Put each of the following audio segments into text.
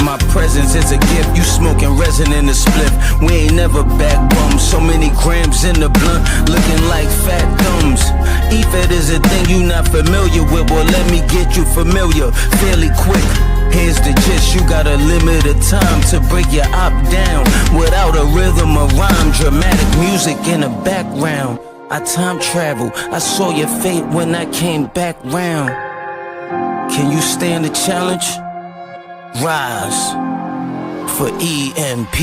My presence is a gift, you smoking resin in the spliff. We ain't never back bums, so many grams in the blunt, looking like fat thumbs. E-Fed is a thing you not familiar with, well let me get you familiar fairly quick. Here's the gist, you got a limited time to break your op down without a rhythm or rhyme. Dramatic music in the background. I time travel, I saw your fate when I came back round. Can you stand the challenge? Rise for EMP.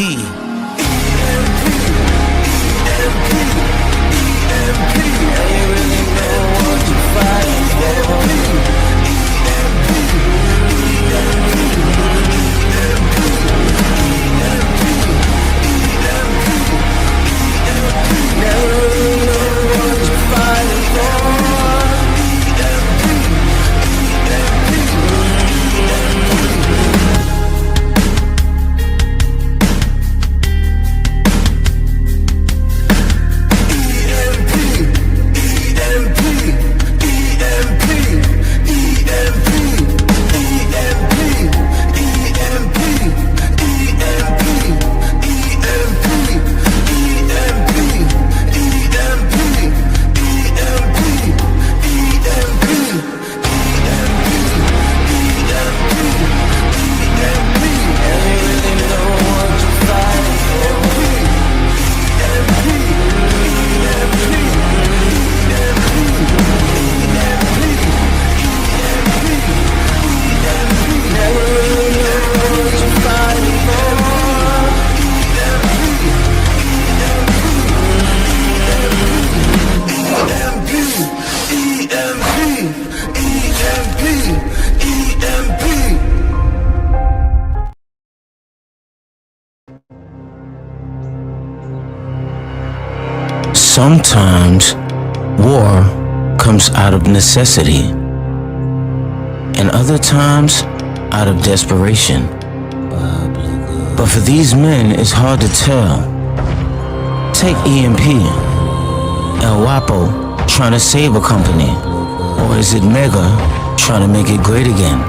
Sometimes war comes out of necessity, and other times out of desperation. But for these men, it's hard to tell. Take EMP, El Guapo trying to save a company, or is it Mega trying to make it great again?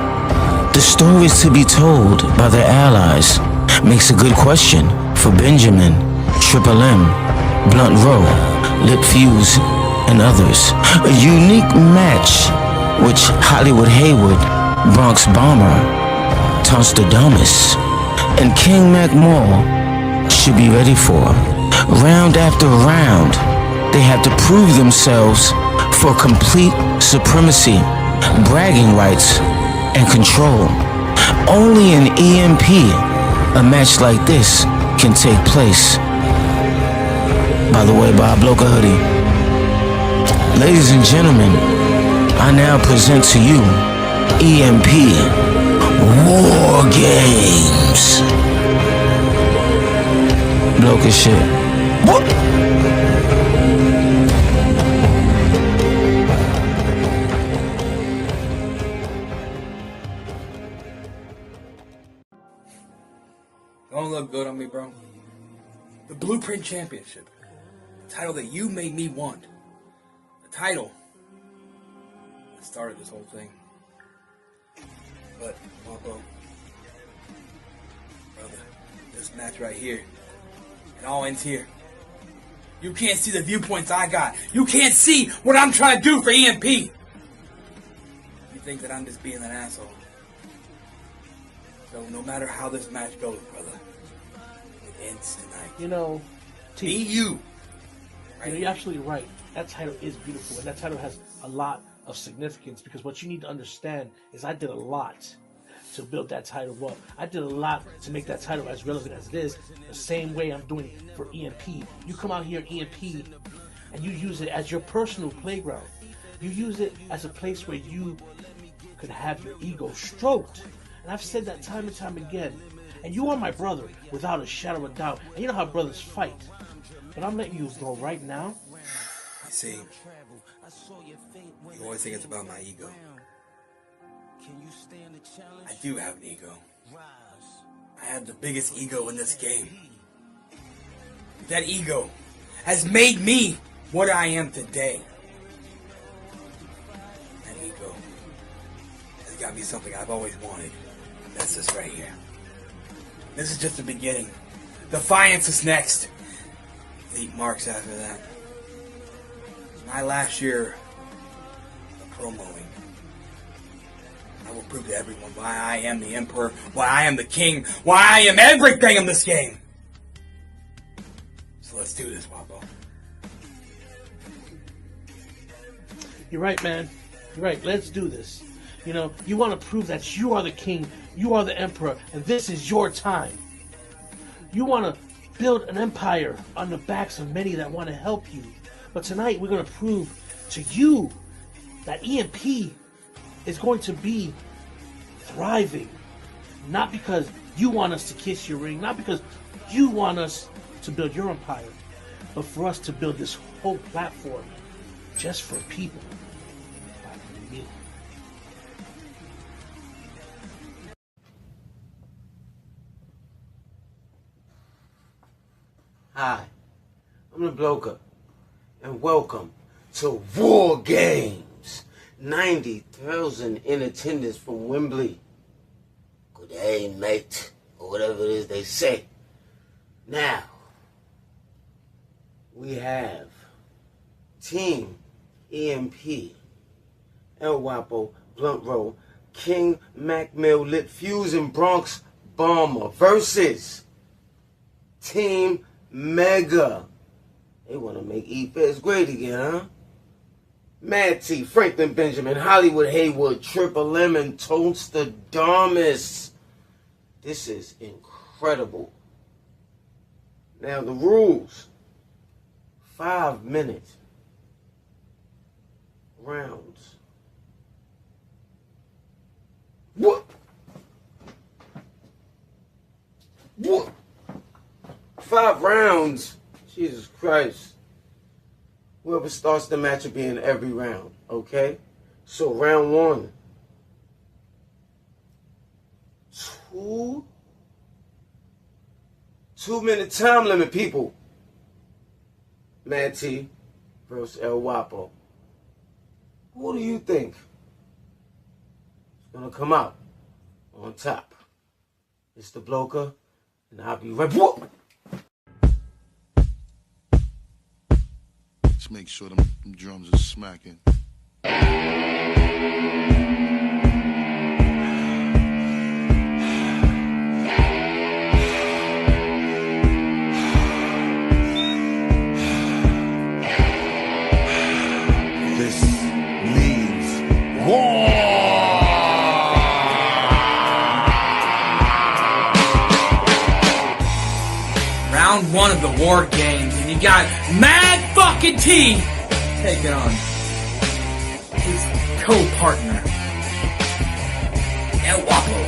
The stories to be told by their allies makes a good question for Benjamin, Triple M, Blunt Row, Lip Fuse, and others. A unique match which Hollywood Haywood, Bronx Bomber, Tonstadamus, and King Mac Mall should be ready for. Round after round, they have to prove themselves for complete supremacy, bragging rights, and control. Only in EMP, a match like this can take place. By the way, Bob Bloka hoodie. Ladies and gentlemen, I now present to you EMP Warganez. Bloka shit. What? Don't look good on me, bro. The Blueprint Championship. The title that you made me want. The title that started this whole thing. But, Wapo, brother, this match right here, it all ends here. You can't see the viewpoints I got. You can't see what I'm trying to do for EMP. You think that I'm just being an asshole. So no matter how this match goes, brother, it ends tonight. You know, Be you. Right? You know, you're absolutely right. That title is beautiful, and that title has a lot of significance, because what you need to understand is I did a lot to build that title up. I did a lot to make that title as relevant as it is. The same way I'm doing for EMP. You come out here, EMP, and you use it as your personal playground. You use it as a place where you could have your ego stroked. And I've said that time and time again. And you are my brother, without a shadow of a doubt. And you know how brothers fight. But I'm letting you go right now. I see. You always think it's about my ego. I do have an ego. I have the biggest ego in this game. That ego has made me what I am today. That ego has got me something I've always wanted. And that's this right here. This is just the beginning. Defiance is next. Leap marks after that. My last year of promoing. I will prove to everyone why I am the emperor, why I am the king, why I am everything in this game. So let's do this, Wapo. You're right, man. You're right. Let's do this. You know, you want to prove that you are the king, you are the emperor, and this is your time. You want to build an empire on the backs of many that want to help you. But tonight we're going to prove to you that EMP is going to be thriving. Not because you want us to kiss your ring, not because you want us to build your empire, but for us to build this whole platform just for people like me. Hi, I'm the Bloker, and welcome to Warganez. 90,000 in attendance from Wembley. Good day, mate, or whatever it is they say. Now, we have Team EMP, El Wapo, Blunt Row, King Mac Mill, Lit Fuse, and Bronx Bomber versus Team Mega. They want to make E-Fest great again, huh? Mad T, Franklin Benjamin, Hollywood Haywood, Triple M, and Toaster Damas. This is incredible. Now the rules. 5-minute rounds. What? 5 rounds? Jesus Christ. Whoever starts the match will be in every round, okay? So round 1. 2-minute time limit, people. Mad T versus El Wapo. Who do you think is gonna come out on top? It's the Bloker, and I'll be right back. Let's make sure them drums are smacking. This means war! Round 1 of the War Games, and you got Mad fucking T taking on his co-partner, El Wapo.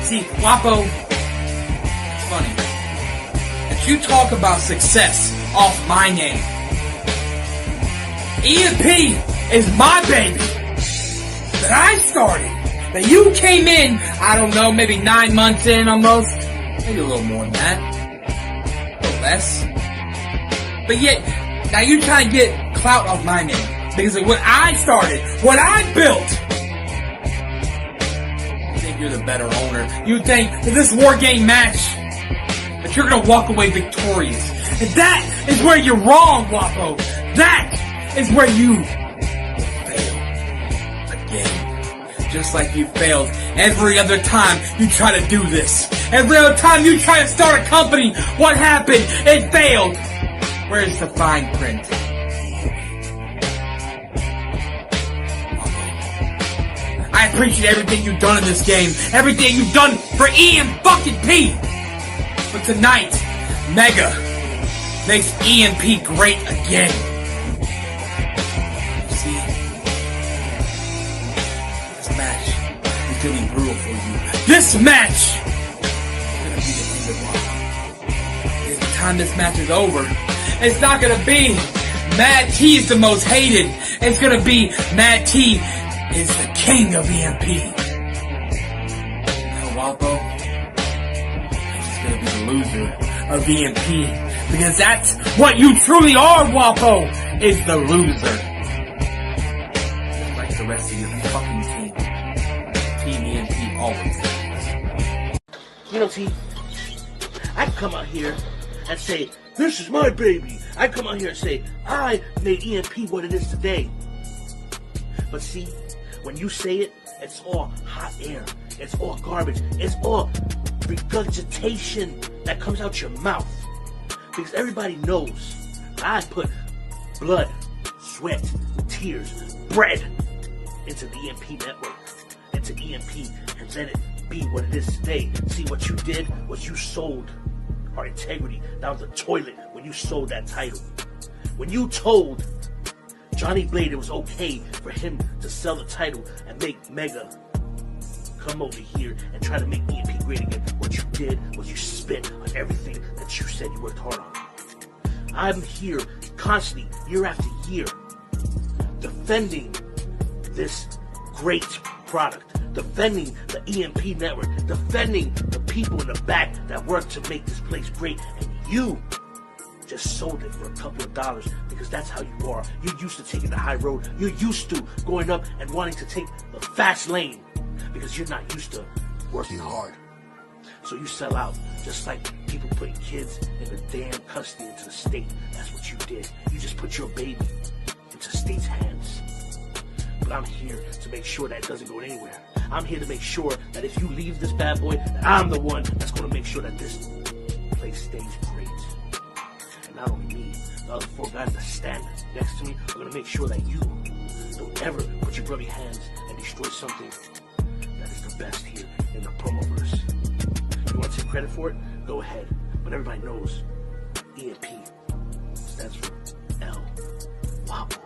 See, Wapo, it's funny that you talk about success off my name. EMP is my baby that I started. That you came in, I don't know, maybe 9 months in almost. Maybe a little more than that. A little less. But yet, now you're trying to get clout off my name. Because of what I started, what I built. You think you're the better owner. You think that this war game match, that you're going to walk away victorious. And that is where you're wrong, Wapo. That is where you fail again. Just like you failed every other time you try to do this. Every other time you try to start a company, what happened? It failed. Where's the fine print? I appreciate everything you've done in this game. Everything you've done for EMP. But tonight, Mega makes EMP great again. You see, this match is gonna be brutal for you. This match is gonna be the end of all. By the time this match is over, it's not gonna be Mad T is the most hated. It's gonna be Mad T is the king of EMP. El Wapo is just gonna be the loser of EMP. Because that's what you truly are, Wapo, is the loser. Just like the rest of your fucking team. Team EMP always. You know, T, I come out here and say, this is my baby. I come out here and say, I made EMP what it is today. But see, when you say it, it's all hot air. It's all garbage. It's all regurgitation that comes out your mouth. Because everybody knows I put blood, sweat, tears, bread into the EMP network, into EMP, and let it be what it is today. See, what you did was you sold our integrity down the toilet when you sold that title. When you told Johnny Blade it was okay for him to sell the title and make Mega come over here and try to make EMP great again, what you did was you spit on everything that you said you worked hard on. I'm here constantly, year after year, defending this great product, defending the EMP network, defending the people in the back that work to make this place great, and you just sold it for a couple of dollars because that's how you are. You're used to taking the high road. You're used to going up and wanting to take the fast lane because you're not used to working hard. So you sell out, just like people putting kids in the damn custody into the state. That's what you did. You just put your baby into state's hands. But I'm here to make sure that it doesn't go anywhere. I'm here to make sure that if you leave this bad boy, that I'm the one that's going to make sure that this place stays great. And not only me, the other 4 guys that stand next to me are going to make sure that you don't ever put your grubby hands and destroy something that is the best here in the promoverse. You want to take credit for it? Go ahead. But everybody knows EMP stands for El Wapo.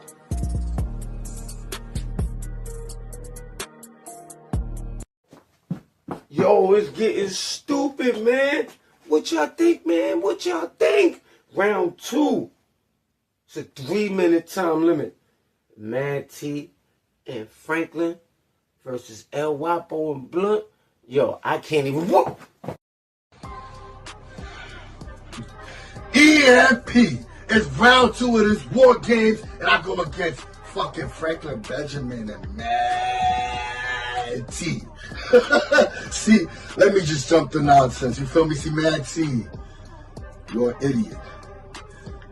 Yo, it's getting stupid, man. What y'all think, man? What y'all think? Round 2. It's a 3-minute time limit. Mad T and Franklin versus El Wapo and Blunt. Yo, I can't even whoop. EMP. It's round 2 of this war games, and I go against fucking Franklin Benjamin and Mad T. See, let me just jump the nonsense. You feel me? See, Mad T, you're an idiot.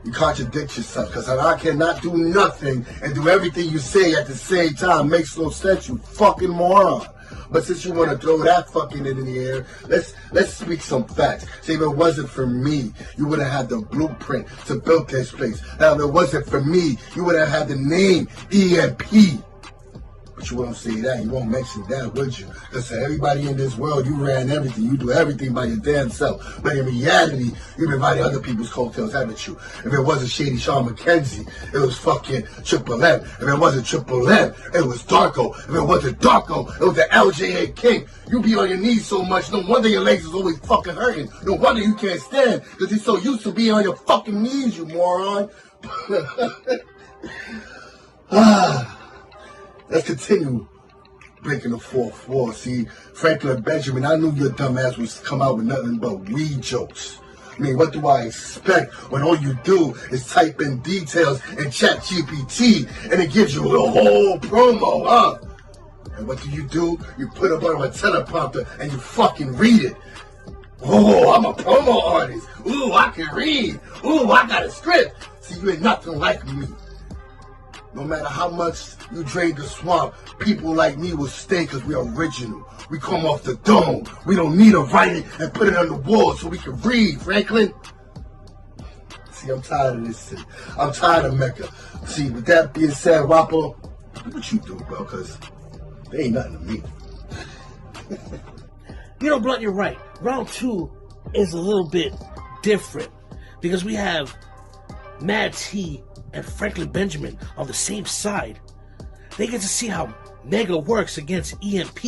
You contradict yourself, because I cannot do nothing and do everything you say at the same time. Makes no sense, you fucking moron. But since you want to throw that fucking in the air, let's speak some facts. See, if it wasn't for me, you would have had the blueprint to build this place. Now, if it wasn't for me, you would have had the name EMP. But you won't say that. You won't mention that, would you? Because to everybody in this world, you ran everything. You do everything by your damn self. But in reality, you've been riding other people's coattails, haven't you? If it wasn't Shady Sean McKenzie, it was fucking Triple M. If it wasn't Triple M, it was Darko. If it wasn't Darko, it was the LJA King. You be on your knees so much, no wonder your legs is always fucking hurting. No wonder you can't stand, because you're so used to being on your fucking knees, you moron. Let's continue breaking the fourth wall. See, Franklin Benjamin, I knew your dumb ass was come out with nothing but weed jokes. I mean, what do I expect when all you do is type in details in ChatGPT and it gives you the whole promo, huh? And what do? You put it on a teleprompter and you fucking read it. Oh, I'm a promo artist. Ooh, I can read. Ooh, I got a script. See, you ain't nothing like me. No matter how much you drain the swamp, people like me will stay because we're original. We come off the dome. We don't need to write it and put it on the wall so we can read, Franklin. See, I'm tired of this city. I'm tired of Mecca. See, with that being said, Wapo, do what you do, bro, because They ain't nothing to me. You know, Blunt, you're right. Round 2 is a little bit different because we have Mad T and Franklin Benjamin on the same side. They get to see how Mega works against EMP.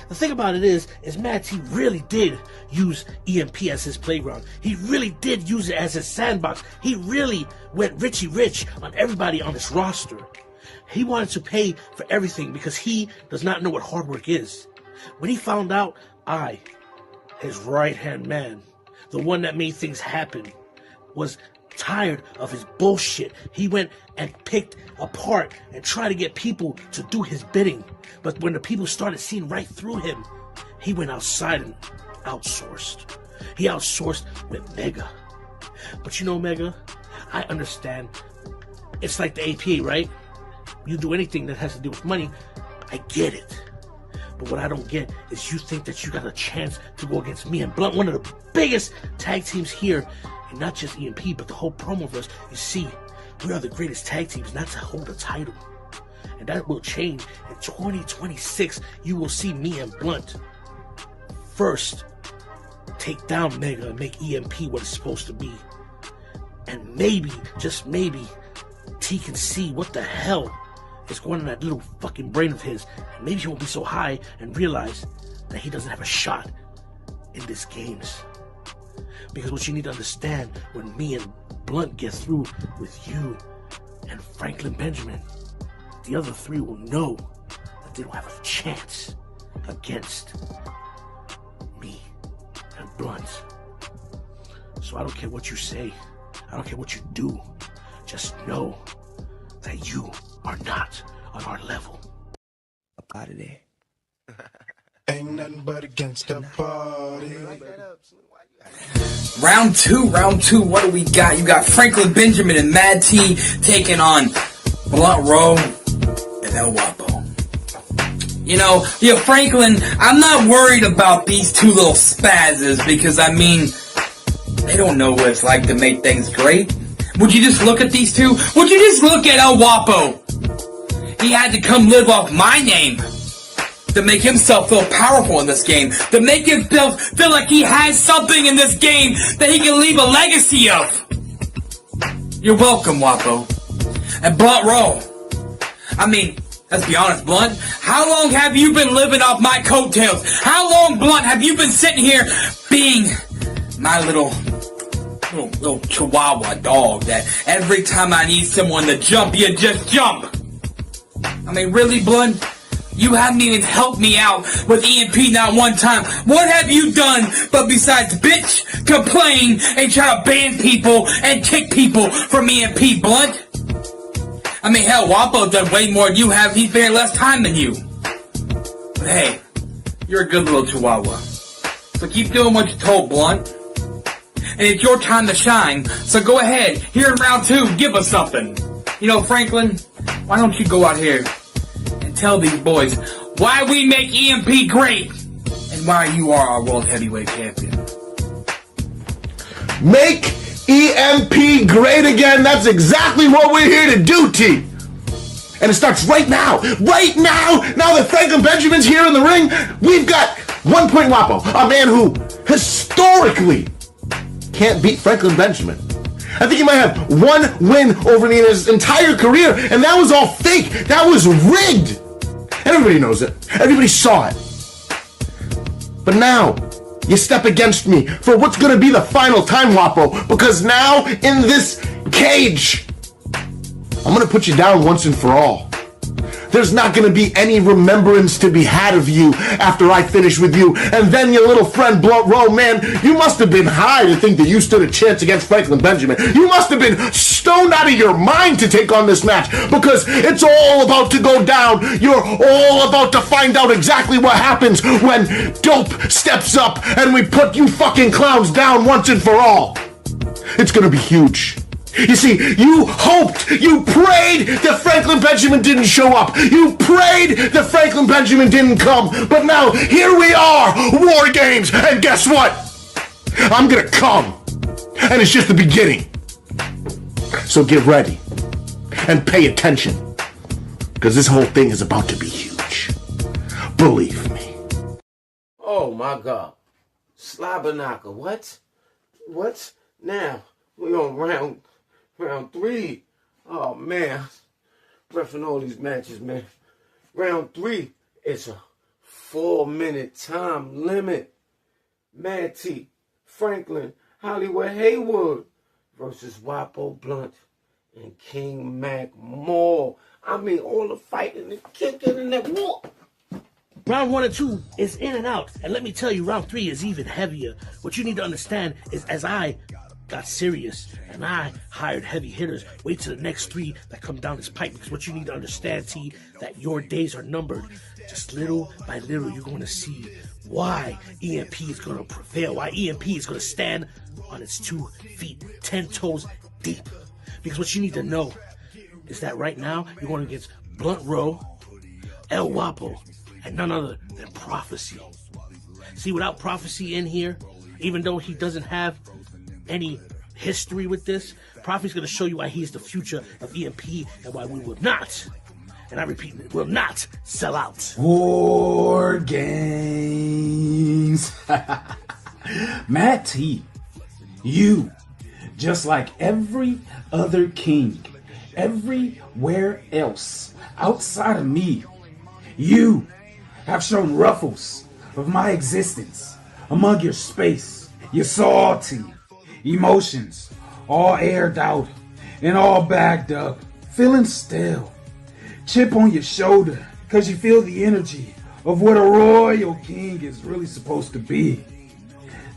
The thing about it is Mad T really did use EMP as his playground. He really did use it as his sandbox. He really went Richie Rich on everybody on this roster. He wanted to pay for everything because he does not know what hard work is. When he found out I, his right-hand man, the one that made things happen, was tired of his bullshit, he went and picked apart and tried to get people to do his bidding. But when the people started seeing right through him, he went outside and outsourced. He outsourced with Mega. But you know, Mega, I understand. It's like the APA, right? You do anything that has to do with money, I get it. But what I don't get is you think that you got a chance to go against me and Blunt, one of the biggest tag teams here, and not just EMP, but the whole Promoverse. You see, we are the greatest tag teams not to hold a title. And that will change. In 2026, you will see me and Blunt first take down Mega and make EMP what it's supposed to be. And maybe, just maybe, T can see what the hell is going in that little fucking brain of his, and maybe he won't be so high and realize that he doesn't have a shot in these games. Because what you need to understand, when me and Blunt get through with you and Franklin Benjamin, the other three will know that they don't have a chance against me and Blunt. So I don't care what you say, I don't care what you do, just know that you are not on our level. Up out of there. Ain't nothing but against the party. Round two, what do we got? You got Franklin Benjamin and Mad T taking on Blunt Rowe and El Guapo. You know, Franklin, I'm not worried about these two little spazzes because, I mean, they don't know what it's like to make things great. Would you just look at these two? Would you just look at El Guapo? He had to come live off my name to make himself feel powerful in this game, to make himself feel like he has something in this game that he can leave a legacy of. You're welcome, Guapo. And Blunt Rowe. I mean, let's be honest, Blunt. How long have you been living off my coattails? How long, Blunt, have you been sitting here being my little chihuahua dog that every time I need someone to jump, you just jump? I mean, really, Blunt? You haven't even helped me out with EMP not one time. What have you done but besides bitch, complain, and try to ban people and kick people from EMP, Blunt? I mean, hell, Guapo's done way more than you have. He's been here less time than you. But hey, you're a good little chihuahua. So keep doing what you're told, Blunt. And it's your time to shine, so go ahead, here in round 2, give us something. You know, Franklin, why don't you go out here and tell these boys why we make EMP great, and why you are our World Heavyweight Champion. Make EMP great again. That's exactly what we're here to do, T. And it starts right now. Right now. Now that Franklin Benjamin's here in the ring, we've got 1 Point Guapo, a man who historically can't beat Franklin Benjamin. I think he might have 1 win over me in his entire career, and that was all fake. That was rigged. And everybody knows it. Everybody saw it. But now, you step against me for what's gonna be the final time, Guapo, because now, in this cage, I'm gonna put you down once and for all. There's not gonna be any remembrance to be had of you after I finish with you. And then your little friend Blunt Rowe, man, you must have been high to think that you stood a chance against Franklin Benjamin. You must have been stoned out of your mind to take on this match, because it's all about to go down. You're all about to find out exactly what happens when Dope steps up and we put you fucking clowns down once and for all. It's gonna be huge. You see, you hoped, you prayed that Franklin Benjamin didn't show up. You prayed that Franklin Benjamin didn't come. But now, here we are, War Games, and guess what? I'm gonna come. And it's just the beginning. So get ready. And pay attention. Because this whole thing is about to be huge. Believe me. Oh my God. Slobberknocker, what? What? Now, we on round 3. Oh man. Reffing all these matches, man. Round 3, it's a 4-minute time limit. Mad T, Franklin, Hollywood Haywood versus Wapo Blunt and King Mac Moore. I mean, all the fighting and kicking and that war. Round 1 and 2 is in and out. And let me tell you, round 3 is even heavier. What you need to understand is as I got serious and I hired heavy hitters, wait till the next 3 that come down this pipe. Because what you need to understand, T, that your days are numbered. Just little by little, you're going to see why EMP is going to prevail. Why EMP is going to stand on its 2 feet, 10 toes deep. Because what you need to know is that right now, you're going against Blunt Row, El Wapo, and none other than Prophecy. See, without Prophecy in here, even though he doesn't have any history with this, Prophecy's going to show you why he's the future of EMP and why we will not, and I repeat, will not sell out. Warganez. Matt T, you, just like every other king, everywhere else outside of me, you have shown ruffles of my existence among your space, your salty emotions, all aired out and all bagged up, feeling stale. Chip on your shoulder, cause you feel the energy of what a royal king is really supposed to be.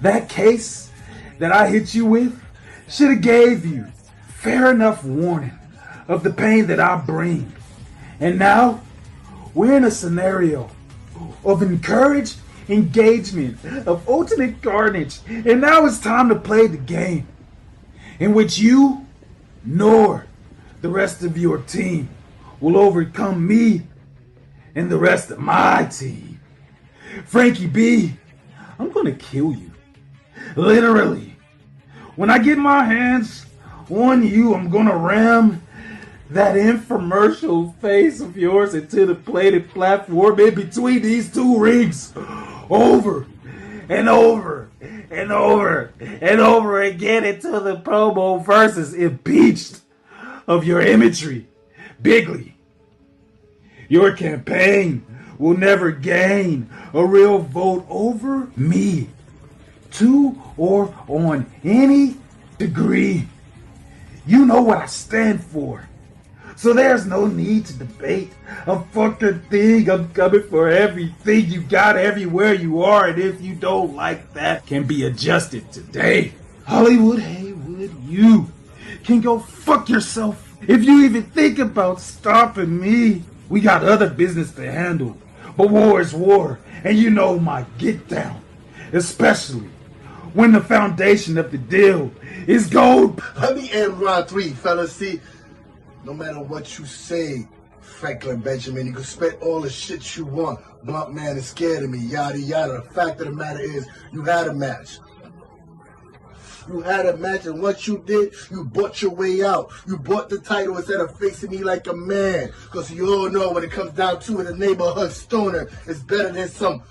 That case that I hit you with should have gave you fair enough warning of the pain that I bring. And now, we're in a scenario of encouraged engagement, of ultimate carnage, and now it's time to play the game in which you nor the rest of your team will overcome me and the rest of my team. Frankie B, I'm gonna kill you. Literally. When I get my hands on you, I'm gonna ram that infomercial face of yours into the plated platform in between these 2 rings. Over and over and over and over again until the promo versus impeached of your imagery. Bigly, your campaign will never gain a real vote over me, to or on any degree. You know what I stand for. So there's no need to debate a fucking thing. I'm coming for everything you got everywhere you are, and if you don't like that, can be adjusted today. Hollywood Haywood, you can go fuck yourself. If you even think about stopping me, we got other business to handle. But war is war, and you know my get down. Especially when the foundation of the deal is gold. Let me end round 3, fellas. See, no matter what you say, Franklin Benjamin, you can spit all the shit you want. Blunt man is scared of me, yada yada. The fact of the matter is, you had a match. You had a match, and what you did, you bought your way out. You bought the title instead of facing me like a man. Because you all know when it comes down to it, a neighborhood stoner is better than some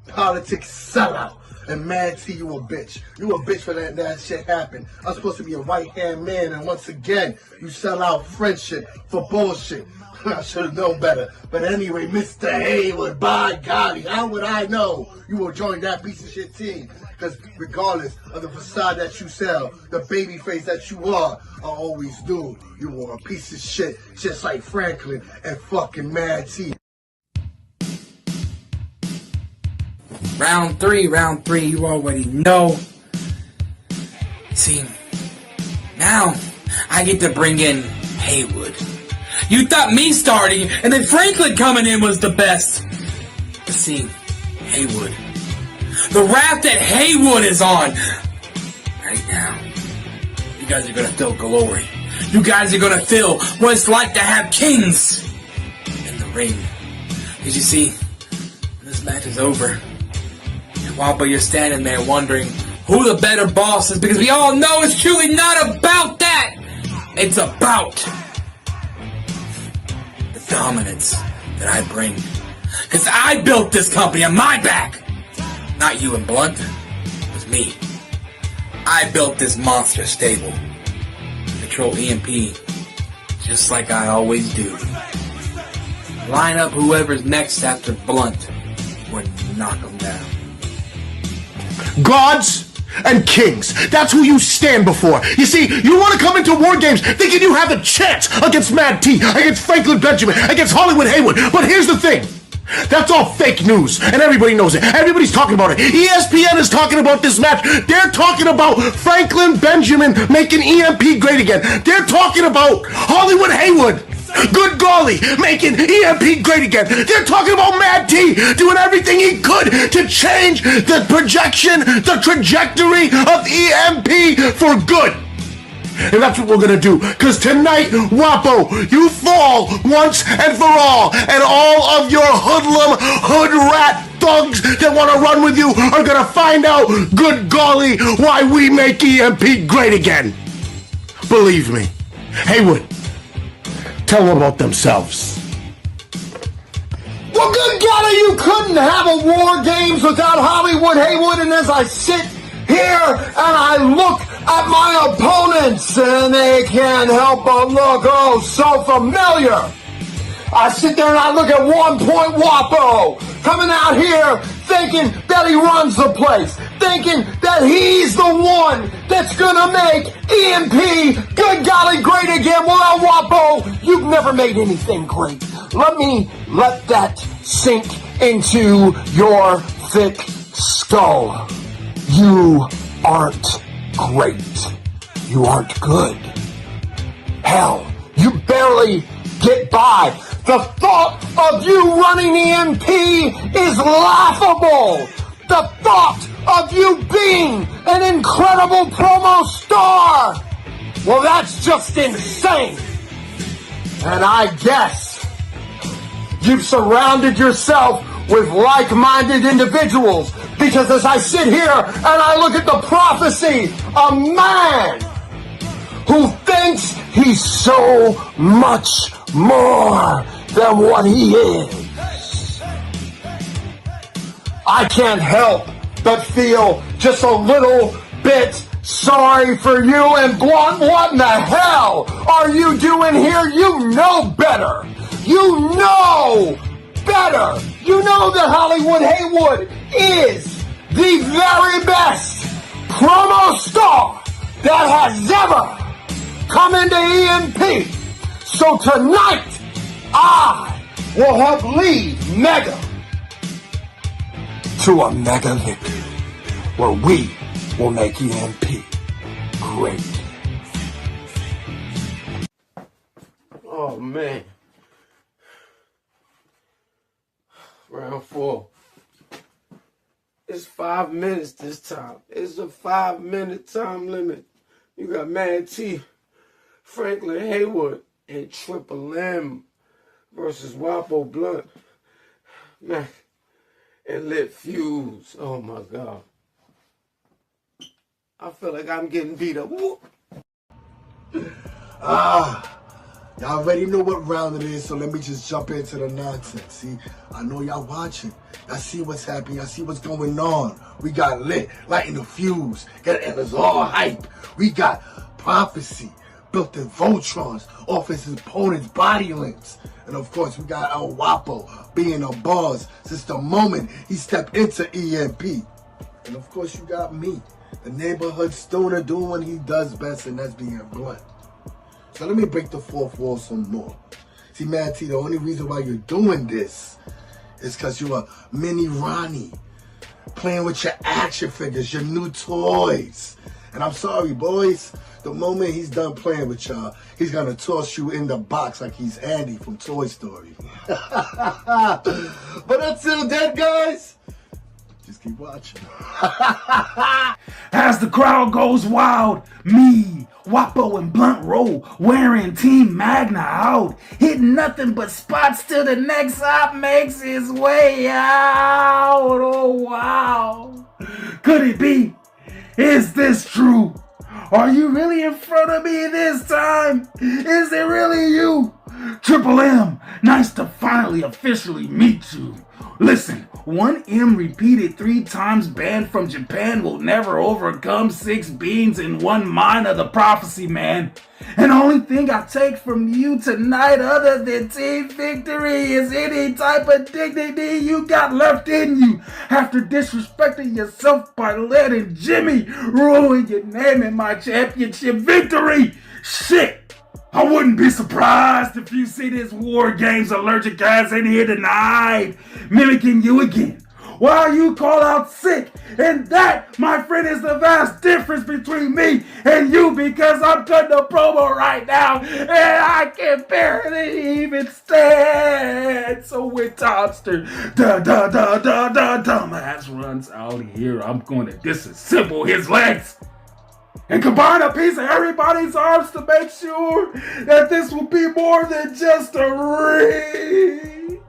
politics sellout. And man, T, you a bitch. You a bitch for letting that shit happen. I'm supposed to be a right-hand man, and once again, you sell out friendship for bullshit. I should have known better. But anyway, Mr. Haywood, by golly, how would I know you will join that piece of shit team? Because regardless of the facade that you sell, the baby face that you are, I always knew you were a piece of shit, just like Franklin and fucking Mad T. Round three, you already know. See, now I get to bring in Haywood. You thought me starting and then Franklin coming in was the best. But see, Haywood, the wrath that Haywood is on right now, you guys are gonna feel glory. You guys are gonna feel what it's like to have kings in the ring. Because you see, when this match is over, but you're standing there wondering who the better boss is, because we all know it's truly not about that. It's about the dominance that I bring. Because I built this company on my back. Not you and Blunt. It was me. I built this monster stable. Control EMP just like I always do. Line up whoever's next after Blunt when you knock them down. Gods and kings. That's who you stand before. You see, you want to come into war games thinking you have a chance against Mad T, against Franklin Benjamin, against Hollywood Haywood. But here's the thing. That's all fake news, and everybody knows it. Everybody's talking about it. ESPN is talking about this match. They're talking about Franklin Benjamin making EMP great again. They're talking about Hollywood Haywood, good golly, making EMP great again. They're talking about Mad T doing everything he could to change the projection, the trajectory of EMP for good. And that's what we're gonna do. Cause tonight, Wapo, you fall once and for all. And all of your hoodlum, hood rat thugs that wanna run with you are gonna find out, good golly, why we make EMP great again. Believe me. Haywood, tell them about themselves. Well, good golly, you couldn't have a War Games without Hollywood Haywood. And as I sit here and I look at my opponents, and they can't help but look oh so familiar. I sit there and I look at 1 Point Wapo coming out here thinking that he runs the place, thinking that he's the one that's gonna make EMP good golly great again. Well, Wapo, you've never made anything great. Let that sink into your thick skull. You aren't great. You aren't good. Hell, you barely get by. The thought of you running EMP is laughable. The thought of you being an incredible promo star, well, that's just insane. And I guess you've surrounded yourself with like-minded individuals, because as I sit here and I look at the prophecy, a man who thinks he's so much more than what he is, I can't help but feel just a little bit sorry for you. And Blunt, what in the hell are you doing here? You know better. You know better. You know that Hollywood Haywood is the very best promo star that has ever come into EMP. So tonight, I will help lead Mega to a Mega victory where we will make EMP great. Oh, man. Round 4. It's 5 minutes this time. It's a 5-minute time limit. You got Mad T, Franklin Haywood, and Triple M versus Wapo Blunt, Mac, and Lit Fuse. Oh my God. I feel like I'm getting beat up. Whoop. Y'all already know what round it is, so let me just jump into the nonsense. See, I know y'all watching. I see what's happening. I see what's going on. We got Lit, lighting the fuse, and it's all hype. We got Prophecy, built in Voltrons, off his opponent's body links. And of course, we got El Wapo being a boss since the moment he stepped into EMP. And of course, you got me, the neighborhood stoner, doing what he does best, and that's being blunt. So let me break the fourth wall some more. See, Mad T, the only reason why you're doing this is because you're a mini Ronnie, playing with your action figures, your new toys. And I'm sorry, boys, the moment he's done playing with y'all, he's gonna toss you in the box like he's Andy from Toy Story. But until then, guys, just keep watching. As the crowd goes wild, me, Wapo, and Blunt roll, wearing Team Magna out, hitting nothing but spots till the next op makes his way out. Oh wow, could it be? Is this true? Are you really in front of me this time? Is it really you? Triple M, nice to finally officially meet you. Listen, 1M repeated 3 times banned from Japan will never overcome 6 beings in 1 mind of the prophecy, man. And the only thing I take from you tonight other than team victory is any type of dignity you got left in you after disrespecting yourself by letting Jimmy ruin your name in my championship victory. Shit! I wouldn't be surprised if you see this Warganez allergic ass in here tonight, mimicking you again, while you call out sick. And that, my friend, is the vast difference between me and you, because I'm cutting a promo right now, and I can barely even stand. So when Tomster, dumbass runs out here, I'm going to disassemble his legs and combine a piece of everybody's arms to make sure that this will be more than just a reach.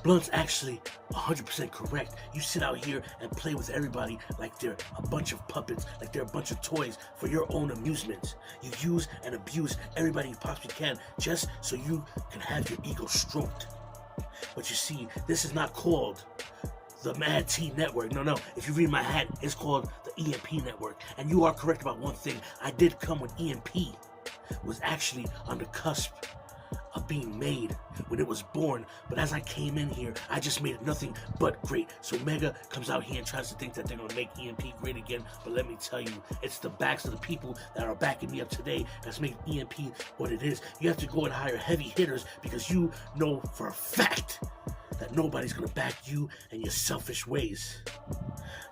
Blunt's actually 100% correct. You sit out here and play with everybody like they're a bunch of puppets, like they're a bunch of toys for your own amusement. You use and abuse everybody you possibly can just so you can have your ego stroked. But you see, this is not called the Mad T Network. No. If you read my hat, it's called the EMP Network. And you are correct about one thing. I did come when EMP was actually on the cusp of being made when it was born. But as I came in here, I just made it nothing but great. So Mega comes out here and tries to think that they're going to make EMP great again. But let me tell you, it's the backs of the people that are backing me up today that's making EMP what it is. You have to go and hire heavy hitters because you know for a fact that nobody's gonna back you and your selfish ways.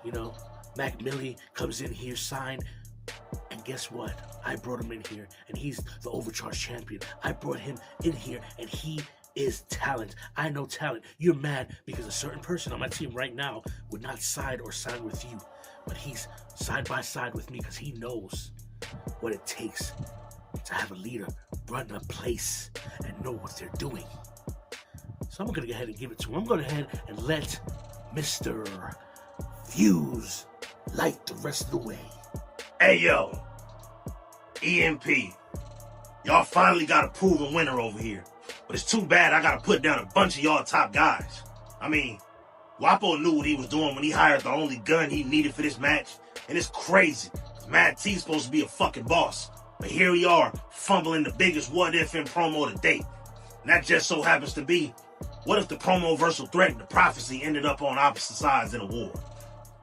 You know, Mac Millie comes in here, signed, and guess what? I brought him in here, and he's the overcharged champion. I brought him in here, and he is talent. I know talent. You're mad because a certain person on my team right now would not side or sign with you, but he's side by side with me because he knows what it takes to have a leader run a place and know what they're doing. So I'm going to go ahead and give it to him. I'm going to go ahead and let Mr. Fuse light the rest of the way. Hey, yo. EMP. Y'all finally got a proven winner over here. But it's too bad I got to put down a bunch of y'all top guys. I mean, Wapo knew what he was doing when he hired the only gun he needed for this match. And it's crazy. Mad T's supposed to be a fucking boss. But here we are, fumbling the biggest what-if in promo to date. And that just so happens to be, what if the promo-versal threat and the prophecy ended up on opposite sides in a war?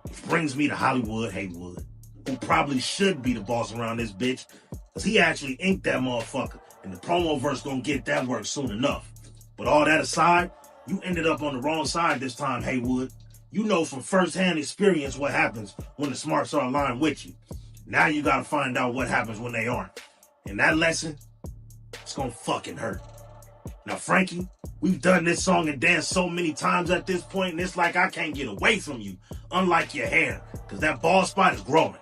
Which brings me to Hollywood Haywood, who probably should be the boss around this bitch, because he actually inked that motherfucker, and the promo-verse gonna get that work soon enough. But all that aside, you ended up on the wrong side this time, Haywood. You know from first-hand experience what happens when the smarts are aligned with you. Now you gotta find out what happens when they aren't. And that lesson, it's gonna fucking hurt. Now, Frankie, we've done this song and dance so many times at this point, and it's like I can't get away from you, unlike your hair, because that bald spot is growing,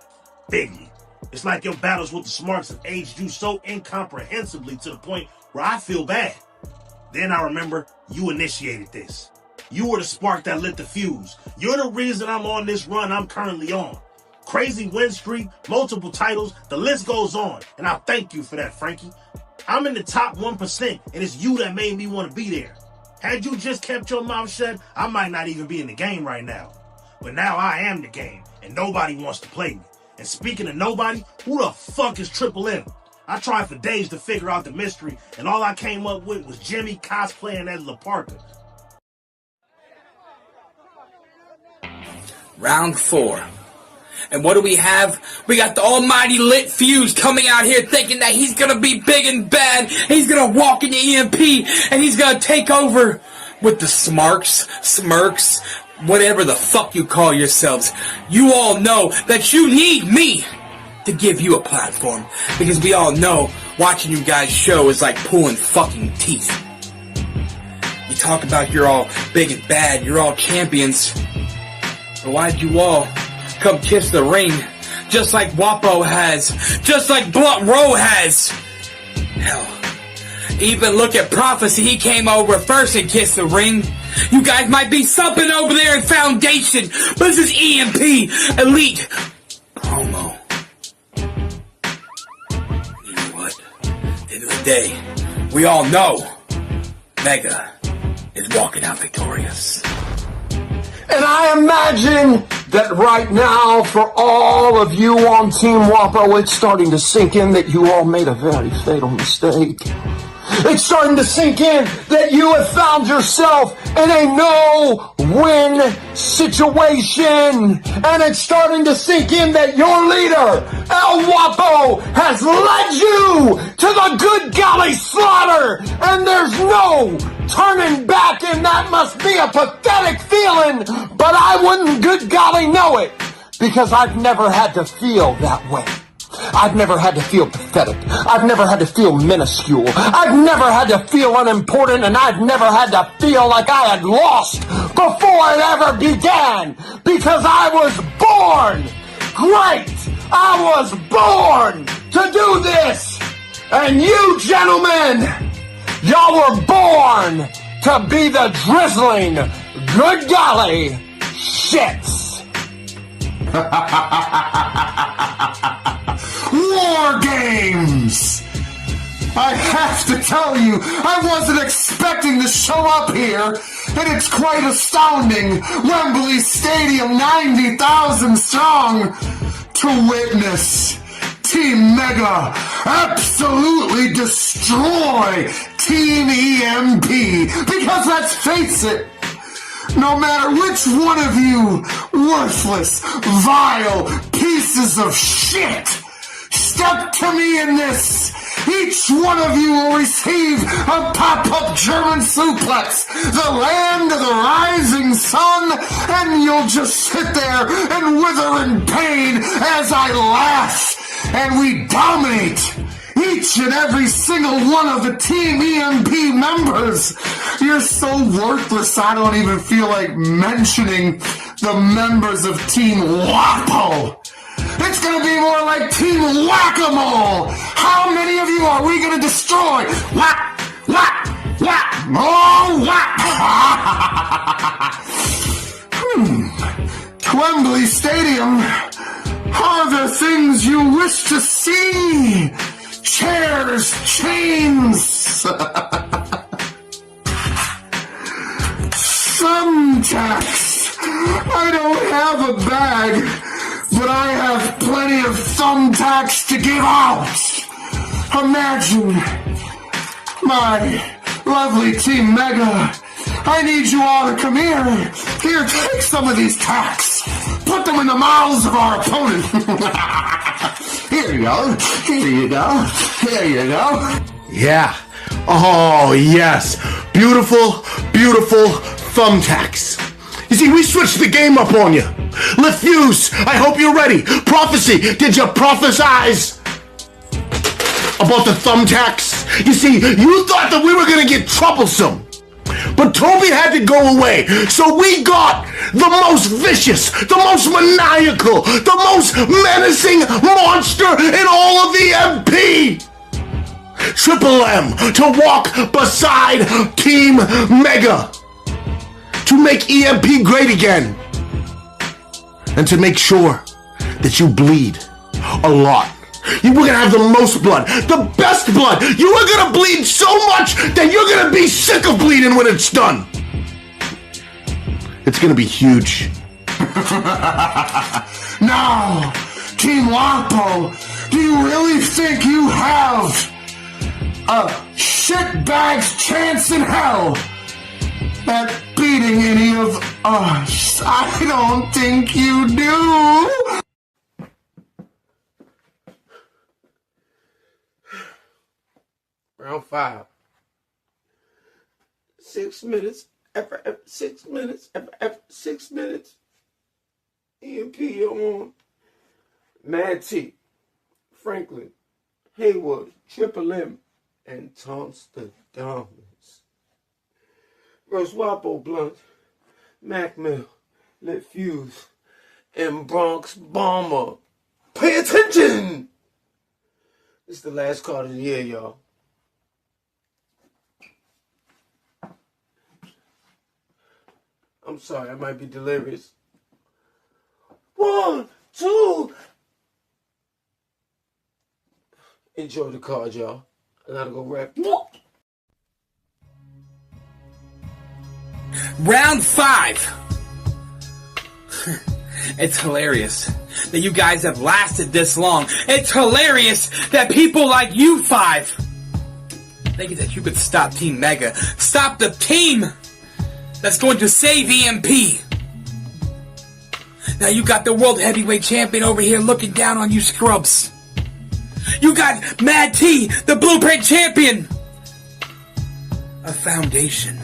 bigly. It's like your battles with the smarts have aged you so incomprehensibly to the point where I feel bad. Then I remember you initiated this. You were the spark that lit the fuse. You're the reason I'm on this run I'm currently on. Crazy win streak, multiple titles, the list goes on, and I thank you for that, Frankie. I'm in the top 1%, and it's you that made me want to be there. Had you just kept your mouth shut, I might not even be in the game right now. But now I am the game, and nobody wants to play me. And speaking of nobody, who the fuck is Triple M? I tried for days to figure out the mystery, and all I came up with was Jimmy cosplaying as La Parker. Round 4. And what do we have? We got the almighty lit Fuse coming out here thinking that he's gonna be big and bad. He's gonna walk in the EMP and he's gonna take over with the smirks, whatever the fuck you call yourselves. You all know that you need me to give you a platform, because we all know watching you guys show is like pulling fucking teeth. You talk about you're all big and bad, you're all champions, but why'd you all come kiss the ring, just like Wapo has, just like Blunt Row has? Hell, even look at Prophecy, he came over first and kissed the ring. You guys might be something over there in Foundation, but this is EMP Elite Promo. You know what? At the end of the day, we all know Mega is walking out victorious. And I imagine that right now, for all of you on Team Wapo, it's starting to sink in that you all made a very fatal mistake. It's starting to sink in that you have found yourself in a no-win situation. And it's starting to sink in that your leader, El Wapo, has led you to the good golly slaughter. And there's no turning back, and that must be a pathetic feeling. But I wouldn't good golly know it, because I've never had to feel that way. I've never had to feel pathetic. I've never had to feel minuscule. I've never had to feel unimportant, and I've never had to feel like I had lost before it ever began, because I was born great. I was born to do this. And you gentlemen, y'all were born to be the drizzling, good golly, shits. Wargames! I have to tell you, I wasn't expecting to show up here, and it's quite astounding. Wembley Stadium, 90,000 strong, to witness Team Mega absolutely destroy Team EMP. Because let's face it, no matter which one of you worthless, vile pieces of shit step to me in this, each one of you will receive a pop-up German suplex, the land of the rising sun, and you'll just sit there and wither in pain as I laugh and we dominate each and every single one of the Team EMP members. You're so worthless, I don't even feel like mentioning the members of Team Wapo. It's gonna be more like Team Whack-A-Mole. How many of you are we gonna destroy? Whack, whack, whack, oh, whack. Wembley Stadium, are there things you wish to see? Chairs, chains, thumbtacks. I don't have a bag, but I have plenty of thumbtacks to give out. Imagine my lovely Team Mega. I need you all to come here. Here, take some of these tacks. Put them in the mouths of our opponent. Here you go. Here you go. Here you go. Yeah. Oh, yes. Beautiful, beautiful thumbtacks. You see, we switched the game up on you. LeFuse, I hope you're ready. Prophecy, did you prophesize about the thumbtacks? You see, you thought that we were going to get troublesome. But Toby had to go away, so we got the most vicious, the most maniacal, the most menacing monster in all of the MP! Triple M to walk beside Team Mega, to make EMP great again, and to make sure that you bleed a lot. You were gonna have the most blood, the best blood. You were gonna bleed so much that you're gonna be sick of bleeding when it's done. It's gonna be huge. Now, Team Wapo, do you really think you have a shitbag's chance in hell at beating any of us? I don't think you do. Round 5. 6 minutes. After 6 minutes. After 6 minutes. EMP on. Mad T. Franklin. Haywood. Triple M. And Tomster Dominance. Verse Wapo Blunt. Mac Mill. Lit Fuse. And Bronx Bomber. Pay attention! This is the last card of the year, y'all. I'm sorry, I might be delirious. 1, 2. Enjoy the card, y'all. I gotta go rap. Round 5. It's hilarious that you guys have lasted this long. It's hilarious that people like you 5 thinking that you could stop Team Mega. Stop the team that's going to save EMP. Now you got the World Heavyweight Champion over here looking down on you scrubs. You got Mad T, the Blueprint Champion. A foundation.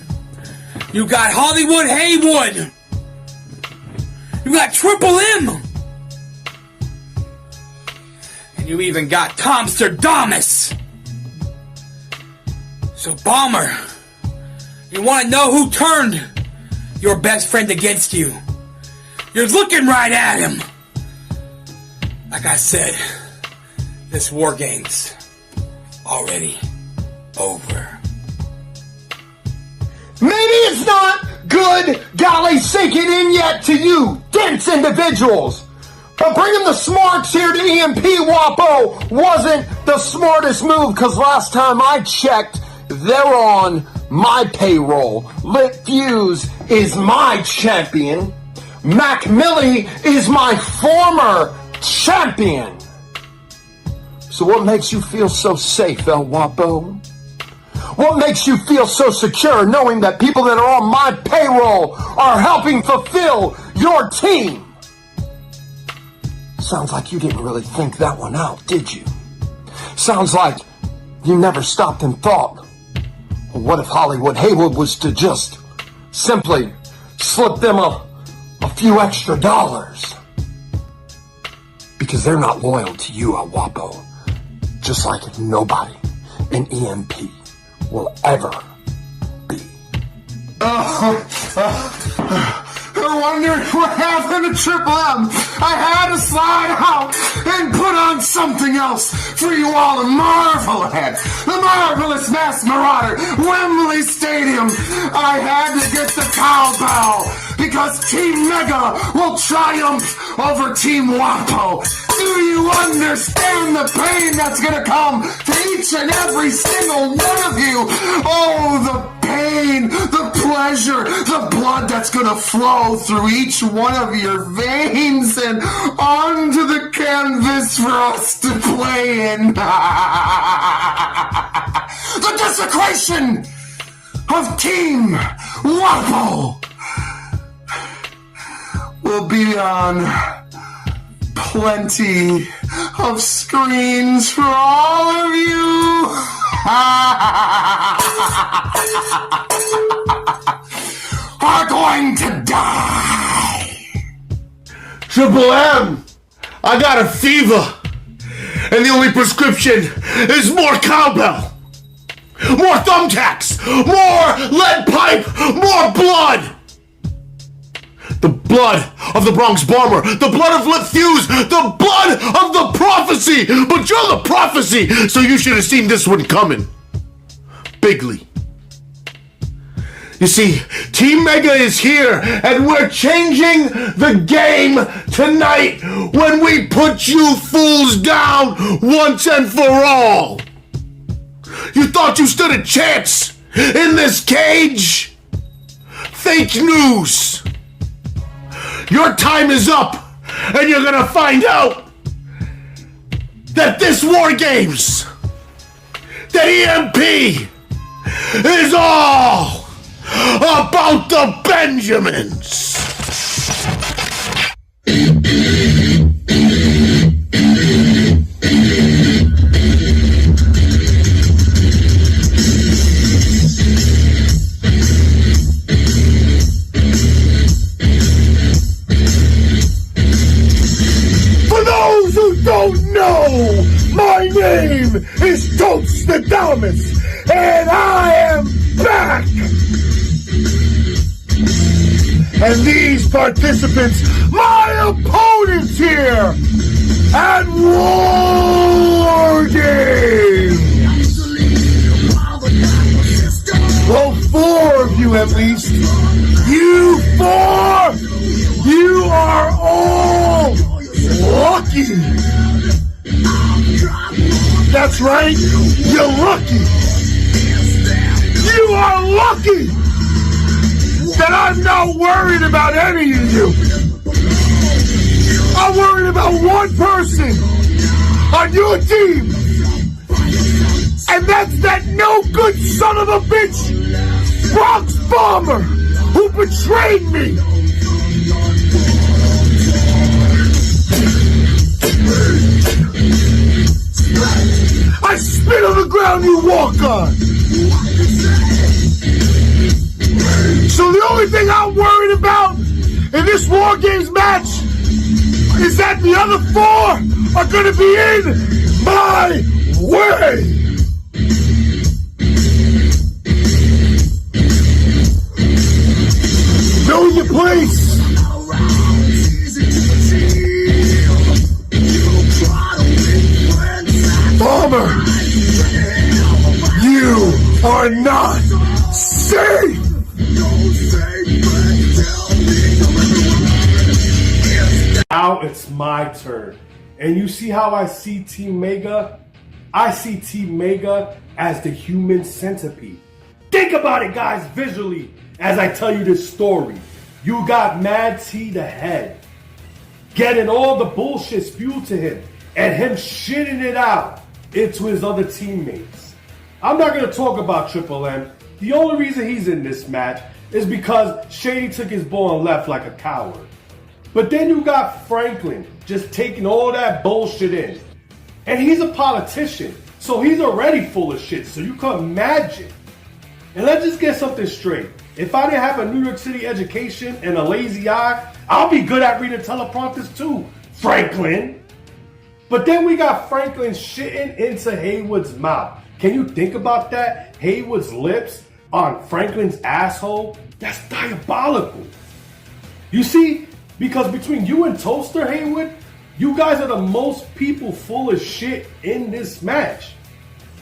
You got Hollywood Haywood. You got Triple M. And you even got Tomsterdamus. So Bomber, you want to know who turned your best friend against you? You're looking right at him. Like I said, this war game's already over. Maybe it's not good, golly, sinking in yet to you, dense individuals. But bringing the smarts here to EMP Wapo wasn't the smartest move, because last time I checked, they're on my payroll. Lit Fuse is my champion. Mac Millie is my former champion. So what makes you feel so safe, El Wapo? What makes you feel so secure knowing that people that are on my payroll are helping fulfill your team? Sounds like you didn't really think that one out, did you? Sounds like you never stopped and thought, well, what if Hollywood Haywood was to just simply slip them a few extra dollars? Because they're not loyal to you, El Wapo. Just like nobody in EMP will ever be. I wonder what happened to Triple M. I had to slide out and put on something else for you all to marvel at. The marvelous Mass Marauder, Wembley Stadium. I had to get the cowbell because Team Mega will triumph over Team Wapo. Do you understand the pain that's going to come to each and every single one of you? Oh, the pain, the pleasure, the blood that's going to flow through each one of your veins and onto the canvas for us to play in. The desecration of Team Wapo will be on plenty of screens for all of you. Are going to die. Triple M, I got a fever, and the only prescription is more cowbell, more thumbtacks, more lead pipe, more blood. The blood of the Bronx Bomber, the blood of Lit Fuse, the blood of the prophecy. But you're the prophecy, so you should have seen this one coming. Bigly. You see, Team Mega is here, and we're changing the game tonight when we put you fools down once and for all. You thought you stood a chance in this cage? Fake news. Your time is up, and you're gonna find out that this War Games, that EMP, is all about the Benjamins. For those who don't know, my name is Tomsterdamus, and I am back. And these participants, my opponents here at War Games. Well, 4 of you at least. You 4, you are all lucky. That's right, you're lucky. You are lucky. that I'm not worried about any of you. I'm worried about one person on your team. And that's that no good son of a bitch, Bronx Bomber, who betrayed me. I spit on the ground you walk on. So the only thing I'm worried about in this War Games match is that the other four are gonna be in my way. Know your place. Bomber, you are not safe. Now it's my turn. And you see how I see Team Mega? I see Team Mega as the human centipede. Think about it, guys, visually, as I tell you this story. You got Mad T the head, getting all the bullshit spewed to him, and him shitting it out into his other teammates. I'm not going to talk about Triple M. The only reason he's in this match is because Shady took his ball and left like a coward. But then you got Franklin just taking all that bullshit in. And he's a politician, so he's already full of shit, so you can imagine. And let's just get something straight. If I didn't have a New York City education and a lazy eye, I'll be good at reading teleprompters too, Franklin. But then we got Franklin shitting into Haywood's mouth. Can you think about that? Haywood's lips on Franklin's asshole? That's diabolical. You see, because between you and Toaster Haywood, you guys are the most people full of shit in this match.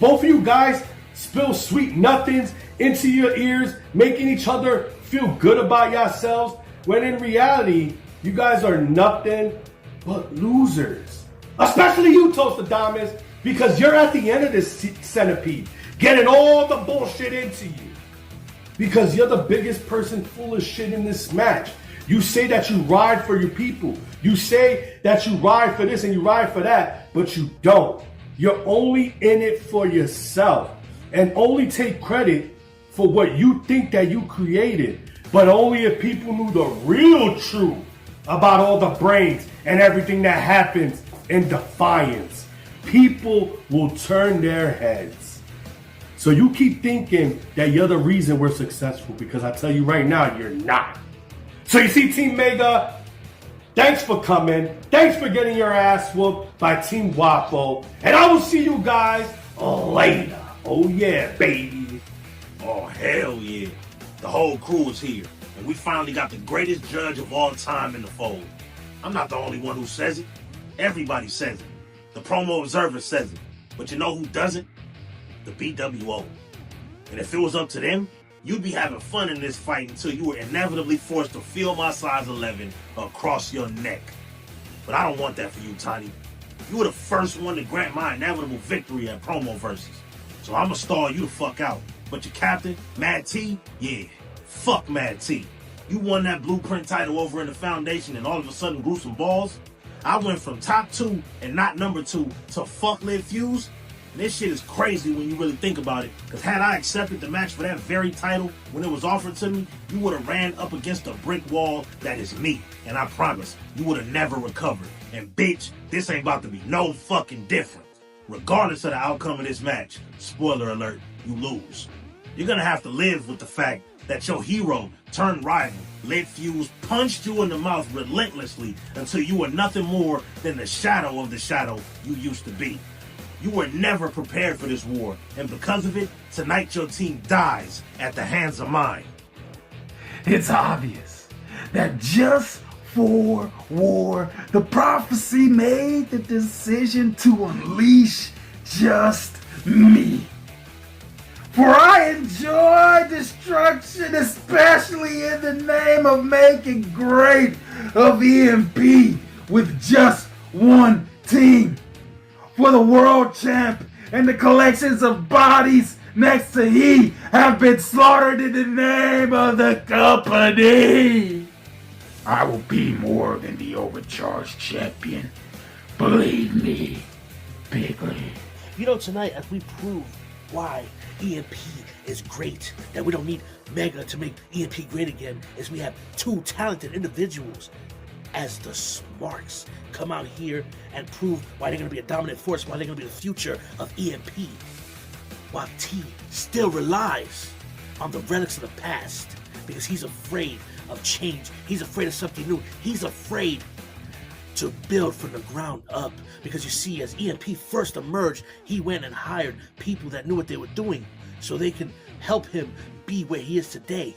Both of you guys spill sweet nothings into your ears, making each other feel good about yourselves, when in reality, you guys are nothing but losers. Especially you, Toastadamus, because you're at the end of this centipede, getting all the bullshit into you. Because you're the biggest person full of shit in this match. You say that you ride for your people. You say that you ride for this and you ride for that, but you don't. You're only in it for yourself and only take credit for what you think that you created, but only if people knew the real truth about all the brains and everything that happens in Defiance. People will turn their heads. So you keep thinking that you're the reason we're successful, because I tell you right now, you're not. So you see, Team Mega, thanks for coming. Thanks for getting your ass whooped by Team Wapo. And I will see you guys later. Oh yeah, baby. Oh, hell yeah. The whole crew is here. And we finally got the greatest judge of all time in the fold. I'm not the only one who says it. Everybody says it. The Promo Observer says it. But you know who doesn't? The BWO. And if it was up to them, you'd be having fun in this fight until you were inevitably forced to feel my size 11 across your neck. But I don't want that for you, Tiny. You were the first one to grant my inevitable victory at Promo Versus. So I'ma stall you the fuck out. But your captain, Mad T, yeah, fuck Mad T. You won that Blueprint title over in the Foundation and all of a sudden grew some balls. I went from top 2 and not number 2 to fuck Liv Fuse. And this shit is crazy when you really think about it. Because had I accepted the match for that very title when it was offered to me, you would have ran up against a brick wall that is me. And I promise, you would have never recovered. And bitch, this ain't about to be no fucking different. Regardless of the outcome of this match, spoiler alert, you lose. You're gonna have to live with the fact that your hero turned rival, Liv Fuse, punched you in the mouth relentlessly until you were nothing more than the shadow of the shadow you used to be. You were never prepared for this war, and because of it, tonight your team dies at the hands of mine. It's obvious that just for war, the prophecy made the decision to unleash just me. For I enjoy destruction, especially in the name of making great of EMP with just one team. For the world champ and the collections of bodies next to he have been slaughtered in the name of the company. I will be more than the overcharged champion. Believe me, Bigly. You know, tonight, as we prove why EMP is great, that we don't need Mega to make EMP great again, is we have two talented individuals as the Smarks come out here and prove why they're going to be a dominant force, why they're going to be the future of EMP. While T still relies on the relics of the past because he's afraid of change. He's afraid of something new. He's afraid to build from the ground up because you see, as EMP first emerged, he went and hired people that knew what they were doing so they can help him be where he is today.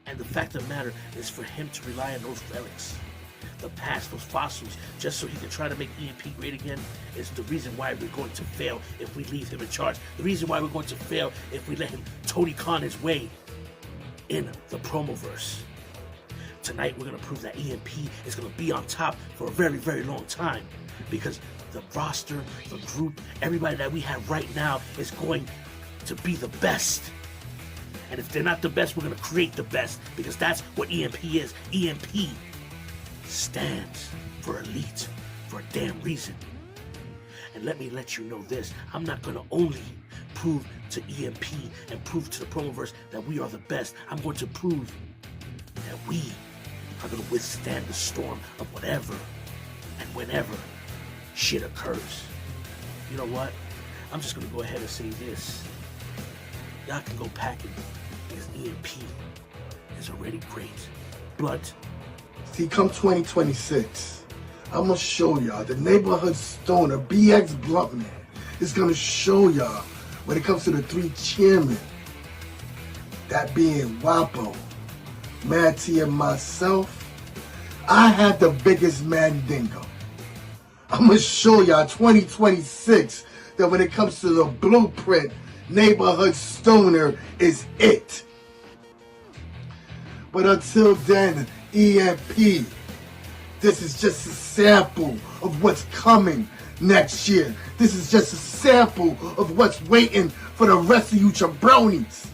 And the fact of the matter is for him to rely on those relics, the past, those fossils, just so he can try to make EMP great again, is the reason why we're going to fail if we leave him in charge. The reason why we're going to fail if we let him Tony Khan his way in the Promoverse. Tonight we're going to prove that EMP is going to be on top for a very, very long time because the roster, the group, everybody that we have right now is going to be the best. And if they're not the best, we're going to create the best because that's what EMP is. EMP stands for elite for a damn reason. And let me let you know this, I'm not going to only prove to EMP and prove to the Promoverse that we are the best. I'm going to prove that we are going to withstand the storm of whatever and whenever shit occurs. You know what? I'm just going to go ahead and say this. Y'all can go packing because EMP is already great. Blunt. See, come 2026, I'm gonna show y'all the neighborhood stoner, BX Bluntman, is gonna show y'all when it comes to the three chairmen, that being Wapo, Matty, and myself, I had the biggest mandingo. I'm gonna show y'all 2026 that when it comes to the blueprint, neighborhood stoner is it. But until then, EMP, this is just a sample of what's coming next year. This is just a sample of what's waiting for the rest of you jabronis.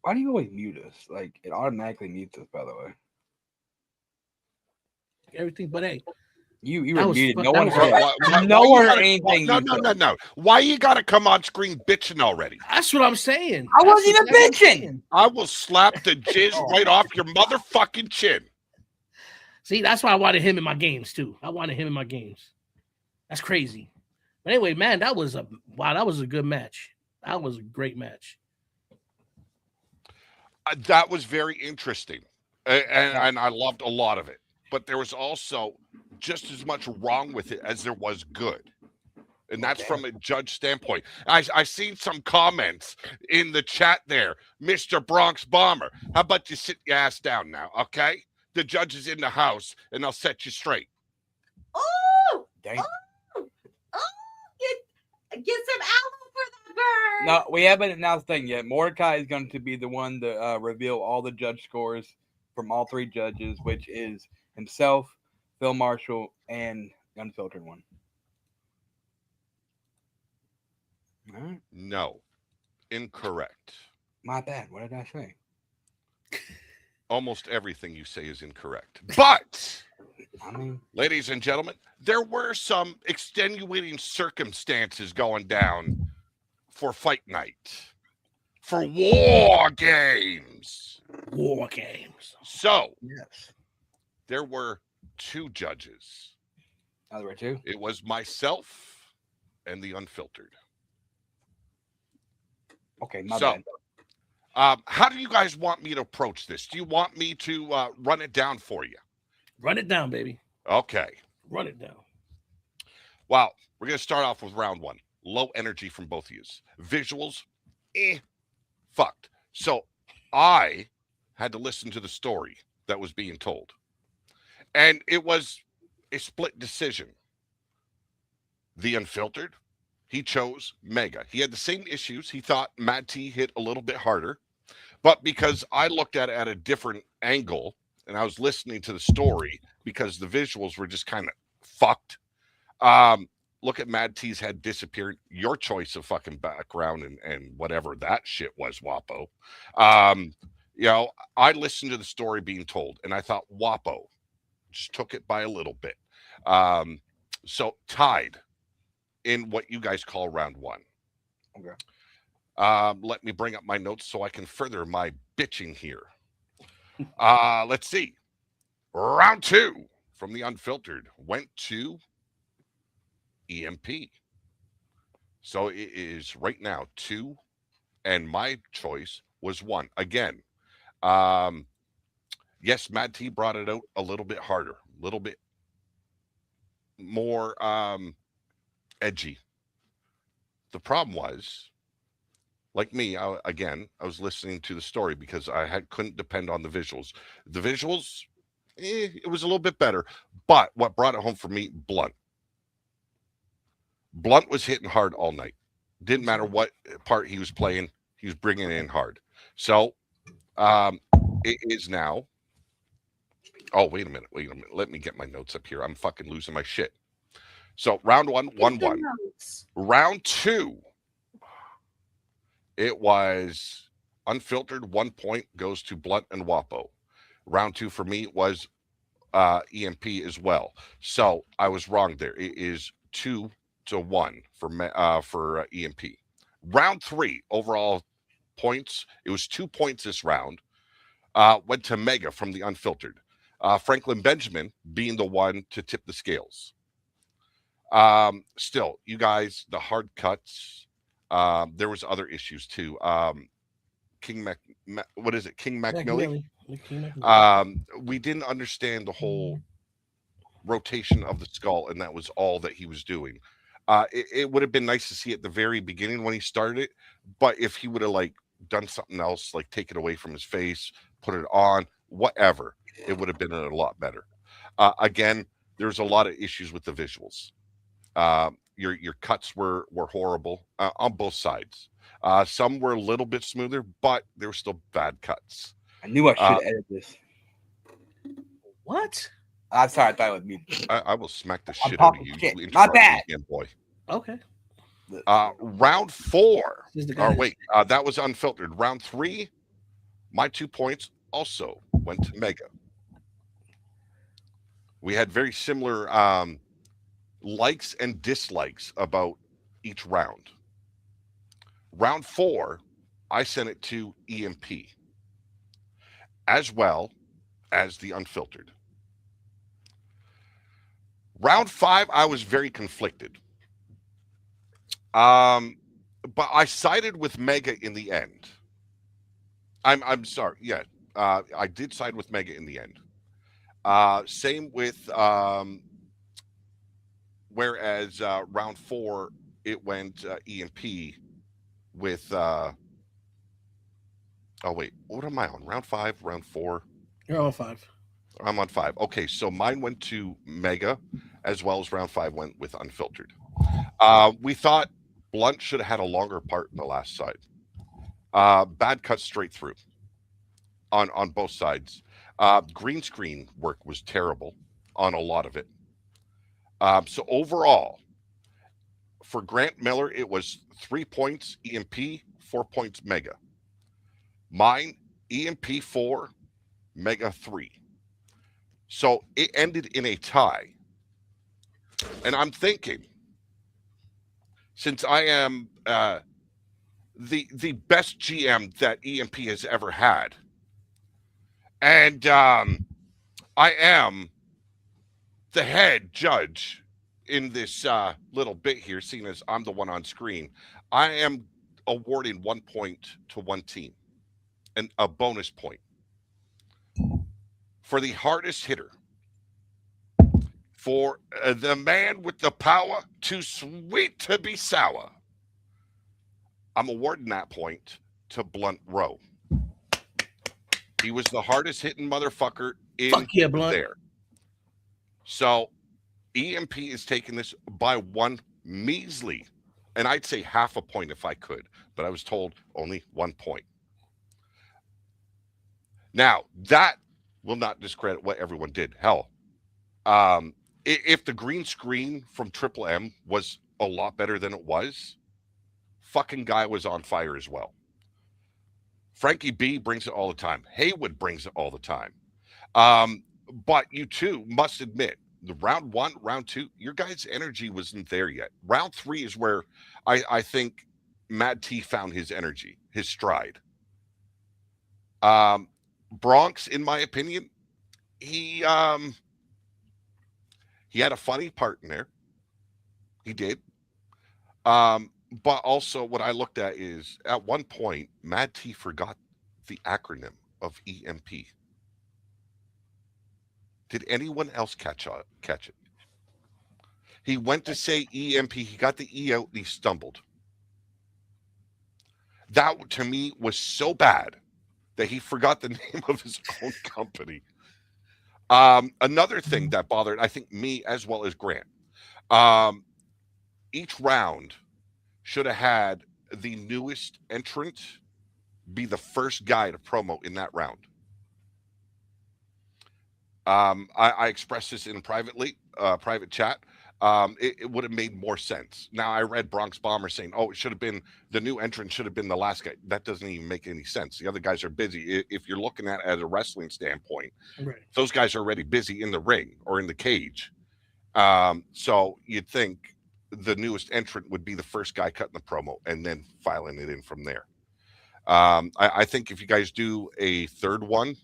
Why do you always mute us? Like, it automatically mutes us, by the way. Everything but A. You That were was muted. fun. No That one was heard. fun. No why one you heard gotta- anything. No, you no, said. no, no. Why you gotta come on screen bitching already? That's what I'm saying. I wasn't That's even what I'm bitching. saying. I will slap the jizz right off your motherfucking chin. See, that's why I wanted him in my games too. I wanted him in my games. That's crazy. But anyway, man, that was a good match. That was a great match. That was very interesting, and I loved a lot of it. But there was also just as much wrong with it as there was good. And that's from a judge standpoint. I seen some comments in the chat there, Mr. Bronx Bomber. How about you sit your ass down now, okay? The judge is in the house, and I'll set you straight. Oh, Dang. get some aloe for that bird. No, we haven't announced thing yet. Mordecai is going to be the one to reveal all the judge scores from all three judges, which is himself, Phil Marshall, and Unfiltered One. All right. No, incorrect. My bad. What did I say? Almost everything you say is incorrect. But, I mean, ladies and gentlemen, there were some extenuating circumstances going down for fight night, for war games. War games. So, yes. there were two judges. Oh, there were two? It was myself and the Unfiltered. Okay, my So, bad. how do you guys want me to approach this? Do you want me to run it down for you? Run it down, baby. Okay. Run it down. Wow. We're going to start off with round one. Low energy from both of you. Visuals, fucked. So I had to listen to the story that was being told. And it was a split decision. The Unfiltered, he chose Mega. He had the same issues. He thought Mad T hit a little bit harder. But because I looked at it at a different angle and I was listening to the story because the visuals were just kind of fucked. Look at Mad T's head disappeared. Your choice of fucking background and whatever that shit was, Wapo. You know, I listened to the story being told and I thought Wapo just took it by a little bit. So tied in what you guys call round one. Okay. Let me bring up my notes so I can further my bitching here. Let's see. Round two from the Unfiltered went to EMP. So it is right now 2, and my choice was 1. Again, yes, Mad T brought it out a little bit harder, a little bit more edgy. The problem was, like me, I was listening to the story because couldn't depend on the visuals. The visuals, it was a little bit better, but what brought it home for me, Blunt. Blunt was hitting hard all night. Didn't matter what part he was playing, he was bringing it in hard. So it is now. Oh, wait a minute. Let me get my notes up here. I'm fucking losing my shit. So round 1, 1-1. Round 2, it was Unfiltered. 1 point goes to Blunt and Wapo. Round 2 for me was EMP as well. So I was wrong there. It is 2-1 for EMP. Round 3 overall points. It was 2 points this round. Went to Mega from the Unfiltered. Franklin Benjamin being the one to tip the scales. Still, you guys, the hard cuts. There was other issues too. King McMillan. We didn't understand the whole rotation of the skull, and that was all that he was doing. It would have been nice to see at the very beginning when he started it, but if he would have like done something else, like take it away from his face, put it on, whatever, it would have been a lot better. Again, there's a lot of issues with the visuals. Your cuts were horrible on both sides. Some were a little bit smoother, but they were still bad cuts. I knew I should edit this. What? I'm sorry, I thought it was me. I will smack the shit out of you. Shit. You My interrupt me bad. again, boy. Okay. Round 4. Or wait, that was Unfiltered. Round 3, my 2 points also went to Mega. We had very similar likes and dislikes about each round. Round 4, I sent it to EMP, as well as the Unfiltered. Round 5, I was very conflicted. But I sided with Mega in the end. I'm sorry. Yeah, I did side with Mega in the end. Same with whereas round 4 it went EMP with oh wait, what am I on? Round 5, round 4? You're on 5. I'm on 5. Okay, so mine went to Mega, as well as round 5 went with Unfiltered. We thought Blunt should have had a longer part in the last side. Bad cut straight through on both sides. Green screen work was terrible on a lot of it. So overall, for Grant Miller, it was 3 points EMP, 4 points Mega. Mine, EMP 4, Mega 3. So it ended in a tie. And I'm thinking, since I am the best GM that EMP has ever had, and I am the head judge in this little bit here, seeing as I'm the one on screen, I am awarding 1 point to one team and a bonus point for the hardest hitter, for the man with the power too sweet to be sour. I'm awarding that point to Blunt Rowe. He was the hardest hitting motherfucker in there. So EMP is taking this by one measly, and I'd say half a point if I could, but I was told only 1 point. Now, that will not discredit what everyone did. Hell, if the green screen from Triple M was a lot better than it was, fucking guy was on fire as well. Frankie B brings it all the time. Haywood brings it all the time. But you two must admit, the round 1, round 2, your guys' energy wasn't there yet. Round 3 is where I think Mad T found his energy, his stride. Bronx, in my opinion, he had a funny part in there. He did. But also what I looked at is at one point, Mad T forgot the acronym of EMP. Did anyone else catch it? He went to say EMP, he got the E out and he stumbled. That to me was so bad that he forgot the name of his own company. Another thing that bothered, I think, me as well as Grant. Each round should have had the newest entrant be the first guy to promo in that round. I expressed this in private chat. It would have made more sense. Now I read Bronx Bomber saying, "Oh, it should have been the new entrant. Should have been the last guy." That doesn't even make any sense. The other guys are busy. If you're looking at it as a wrestling standpoint, Right. those guys are already busy in the ring or in the cage. So you'd think the newest entrant would be the first guy cutting the promo and then filing it in from there. I think if you guys do a third one,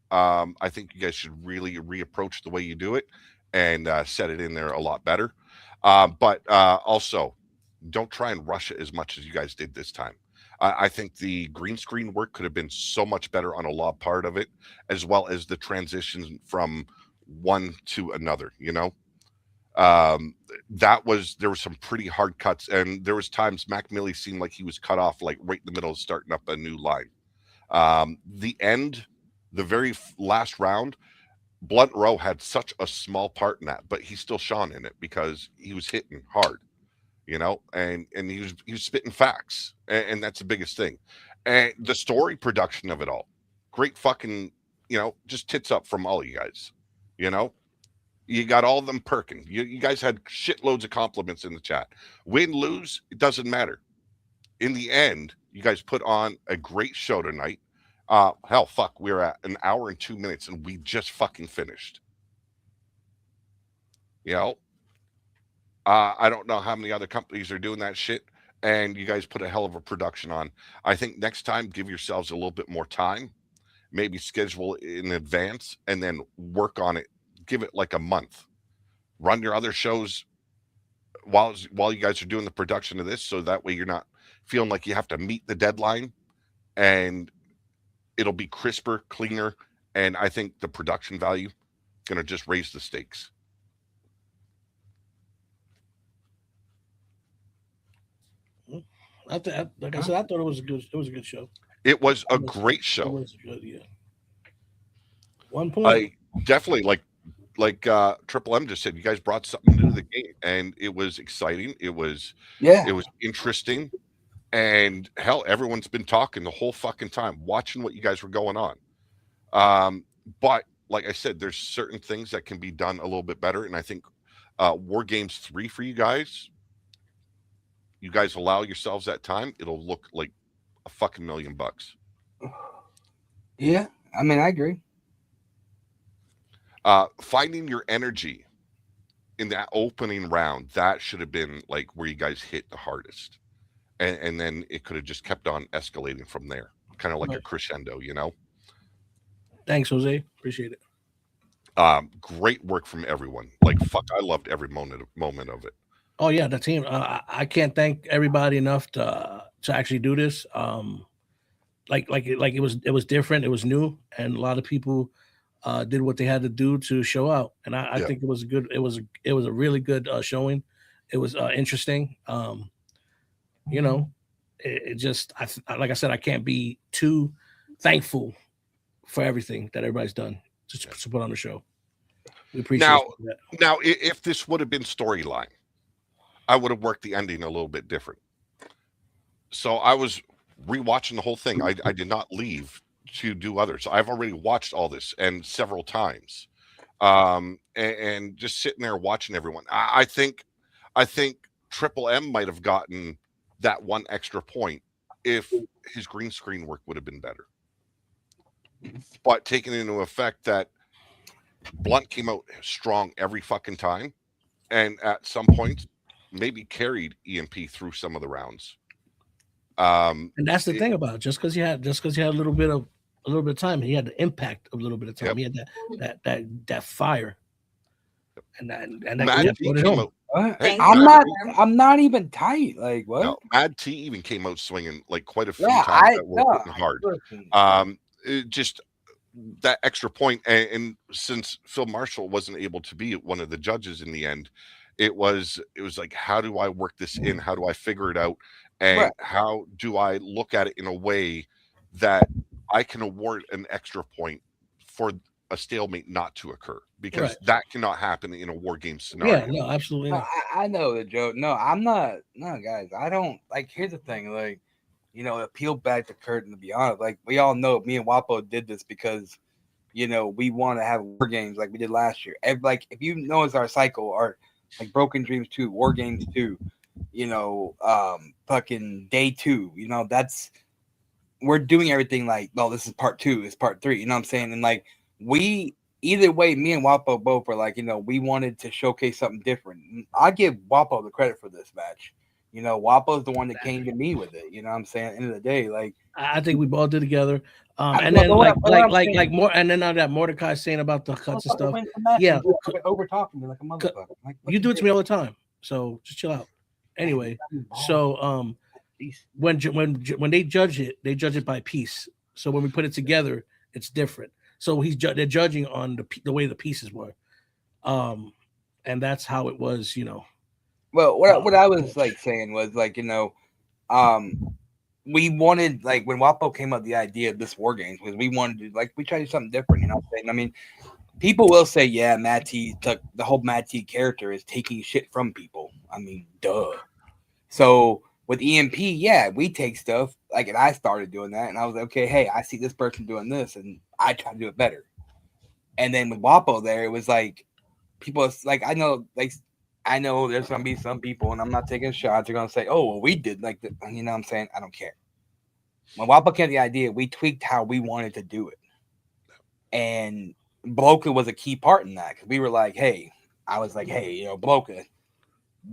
I think you guys should really reapproach the way you do it and set it in there a lot better. But also, don't try and rush it as much as you guys did this time. I think the green screen work could have been so much better on a lot part of it, as well as the transition from one to another. There were some pretty hard cuts, and there was times Mac Millie seemed like he was cut off like right in the middle of starting up a new line. The very last round, Blunt Rowe had such a small part in that, but he still shone in it because he was hitting hard, and he was spitting facts, and that's the biggest thing. And the story production of it all, great fucking, just tits up from all you guys. You got all of them perking. You guys had shitloads of compliments in the chat. Win, lose, it doesn't matter. In the end, you guys put on a great show tonight. Hell, fuck, we're at 1 hour and 2 minutes and we just fucking finished. I don't know how many other companies are doing that shit, and you guys put a hell of a production on. I think next time, give yourselves a little bit more time, maybe schedule in advance, and then work on it. Give it like a month. Run your other shows while you guys are doing the production of this, so that way you're not feeling like you have to meet the deadline, and it'll be crisper, cleaner, and I think the production value gonna just raise the stakes. Like I said, I thought it was a good show. It was a great show. It was good, yeah. 1 point. I definitely like Triple M just said, you guys brought something new to the game, and it was exciting. It was interesting, and hell, everyone's been talking the whole fucking time, watching what you guys were going on. But like I said, there's certain things that can be done a little bit better, and I think Wargames 3 for you guys allow yourselves that time, it'll look like a fucking $1 million. Yeah, I mean, I agree. Finding your energy in that opening round, that should have been like where you guys hit the hardest, and then it could have just kept on escalating from there, kind of like a crescendo. Thanks, Jose. Appreciate it. Great work from everyone. Like, fuck, I loved every moment of it. Oh yeah, the team. I can't thank everybody enough to actually do this. It was different. It was new, and a lot of people did what they had to do to show out. And I think it was a good. It was a really good showing. It was interesting. It just like I said, I can't be too thankful for everything that everybody's done to put on the show. We appreciate that. Now, if this would have been storyline, I would have worked the ending a little bit different. So I was rewatching the whole thing. I did not leave to do others. I've already watched all this and several times, and just sitting there watching everyone. I think Triple M might have gotten that one extra point if his green screen work would have been better. But taking into effect that Blunt came out strong every fucking time, and at some points maybe carried EMP through some of the rounds. And that's the thing about it. Just because he had a little bit of time, he had the impact of a little bit of time. He had that fire, and that put it on. Hey, I'm not even tight. Like what? No, Mad T even came out swinging like quite a few Yeah, times that were hitting hard. Just that extra point, and since Phil Marshall wasn't able to be one of the judges in the end, it was like, how do I work this in? How do I figure it out? And how do I look at it in a way that I can award an extra point for a stalemate not to occur? Because that cannot happen in a war game scenario. Yeah, no, absolutely not. I know the joke. No, I'm not. No, guys, I don't like. Here's the thing, like, you know, to peel back the curtain. To be honest, like we all know, me and Wapo did this because, you know, we want to have war games like we did last year. Like if you notice our cycle, our like Broken Dreams 2, War Games 2, you know, fucking Day 2, you know, we're doing everything like, well, this is part 2, it's part 3, you know what I'm saying? And like either way, me and Wapo both were like, you know, we wanted to showcase something different. I give Wapo the credit for this match. You know, Wapo's the one that came to me with it. You know what I'm saying? At the end of the day, like I think we both did together. And then like more, and then on that Mordecai saying about the cuts and stuff. Yeah, over talking me like a motherfucker. Like, you do it to me all the time, so just chill out. Anyway, so when they judge it by piece. So when we put it together, it's different. So they're judging on the way the pieces were, and that's how it was, you know. Well, what I was like saying was like, you know, we wanted, like when Wapo came up with the idea of this war games, because we wanted to, like, we tried to do something different, you know what I'm saying? I mean, people will say, yeah, Matt T took the whole Matt T character is taking shit from people. I mean, duh. So with EMP, yeah, we take stuff like, and I started doing that, and I was like, okay, hey, I see this person doing this, and I try to do it better. And then with Wapo there, it was like people like I know there's gonna be some people, and I'm not taking shots, they're gonna say, oh, well, we did like that, you know what I'm saying? I don't care. When Wapo came to the idea, we tweaked how we wanted to do it. And Bloka was a key part in that, because we were like, hey, I was like, hey, you know, Bloka,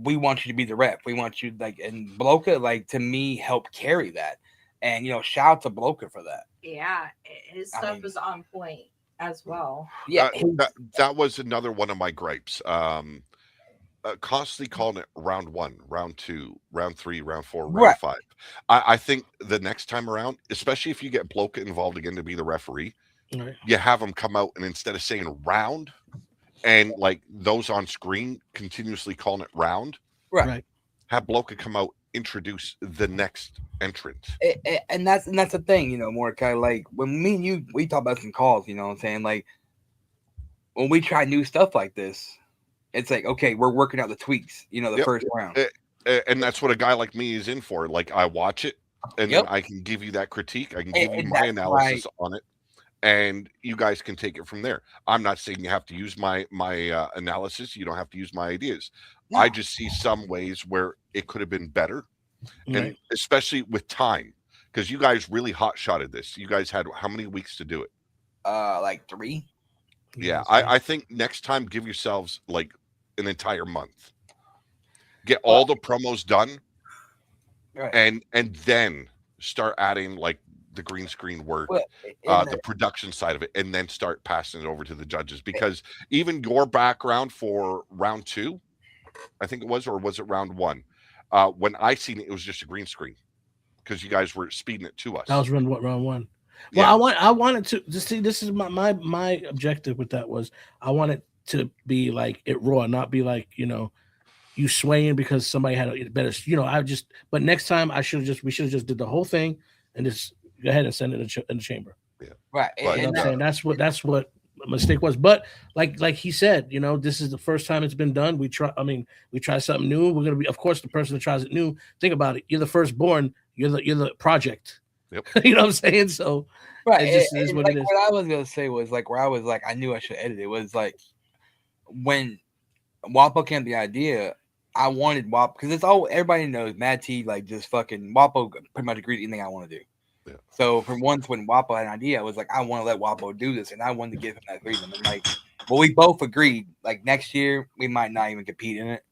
we want you to be the rep. We want you like, and Bloka, like, to me, helped carry that. And, you know, shout out to Bloka for that. Yeah, his stuff was on point as well. Yeah, that was another one of my gripes. Constantly calling it round 1, round 2, round 3, round 4, round 5. I think the next time around, especially if you get Bloka involved again to be the referee, you have him come out, and instead of saying round and like those on screen continuously calling it round, have Bloka come out, introduce the next entrant. And that's the thing, you know, Mordecai, like when me and you, we talk about some calls, you know what I'm saying? Like when we try new stuff like this, it's like, okay, we're working out the tweaks, you know, the first round. And that's what a guy like me is in for. Like, I watch it, and then I can give you that critique. I can give you my analysis on it, and you guys can take it from there. I'm not saying you have to use my analysis. You don't have to use my ideas. No. I just see some ways where it could have been better, and especially with time, because you guys really hot-shotted this. You guys had how many weeks to do it? Like 3. Yeah, I think next time give yourselves like an entire month. Get all the promos done, and then start adding like the green screen work, the production side of it, and then start passing it over to the judges. Because even your background for round 2, I think it was, or was it round 1? When I seen it, it was just a green screen because you guys were speeding it to us. That was round 1. Well, I wanted to see. This is my objective with that was I wanted to be like it raw, not be like, you know, you swaying because somebody had a better, you know. But next time we should have just did the whole thing and just go ahead and send it in the chamber. Yeah, right. But, you know what I'm saying? That's what a mistake was. But like he said, you know, this is the first time it's been done. We try something new. We're gonna be, of course, the person that tries it new. Think about it. You're the firstborn. You're the project. Yep. You know what I'm saying? So Right. it just is and what like it is. what I was gonna say was like where I was like I knew I should edit it was like when Wapo came to the idea, I wanted Wapo because it's all everybody knows Mad T like just fucking Wapo pretty much agreed to anything I want to do. Yeah. So for once when Wapo had an idea, I was like, I want to let Wapo do this, and I wanted to give him that freedom. And like, well, we both agreed like next year we might not even compete in it.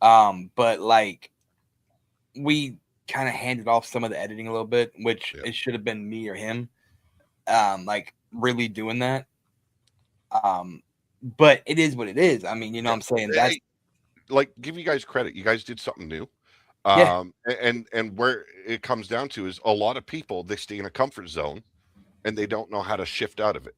But like we kind of handed off some of the editing a little bit, which it should have been me or him. Like really doing that. But it is what it is. I mean, you know what I'm saying? That's like give you guys credit. You guys did something new. Yeah. And where it comes down to is a lot of people they stay in a comfort zone and they don't know how to shift out of it.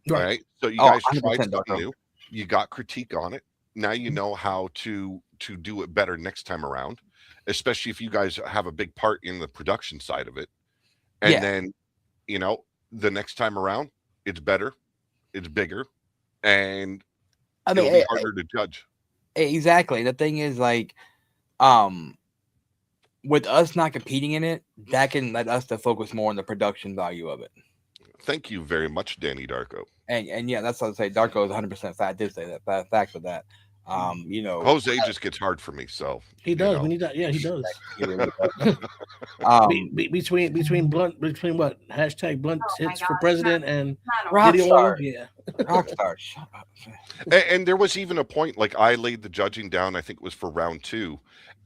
Right. So you guys tried something new. You got critique on it. Now you know how to do it better next time around, especially if you guys have a big part in the production side of it. And then, you know, the next time around, it's better, it's bigger, and it'll be harder to judge. Exactly. The thing is, like, with us not competing in it, that can let us to focus more on the production value of it. Thank you very much, Danny Darko. And yeah, that's what I say. Darko is 100% fat. I did say that. Facts with that. You know, Jose just gets hard for me, so he does know. when he does. Yeah, he does. between what hashtag blunt hits for president and video oil? Yeah, Rockstar. Shut up. And there was even a point like I laid the judging down. I think it was for round 2,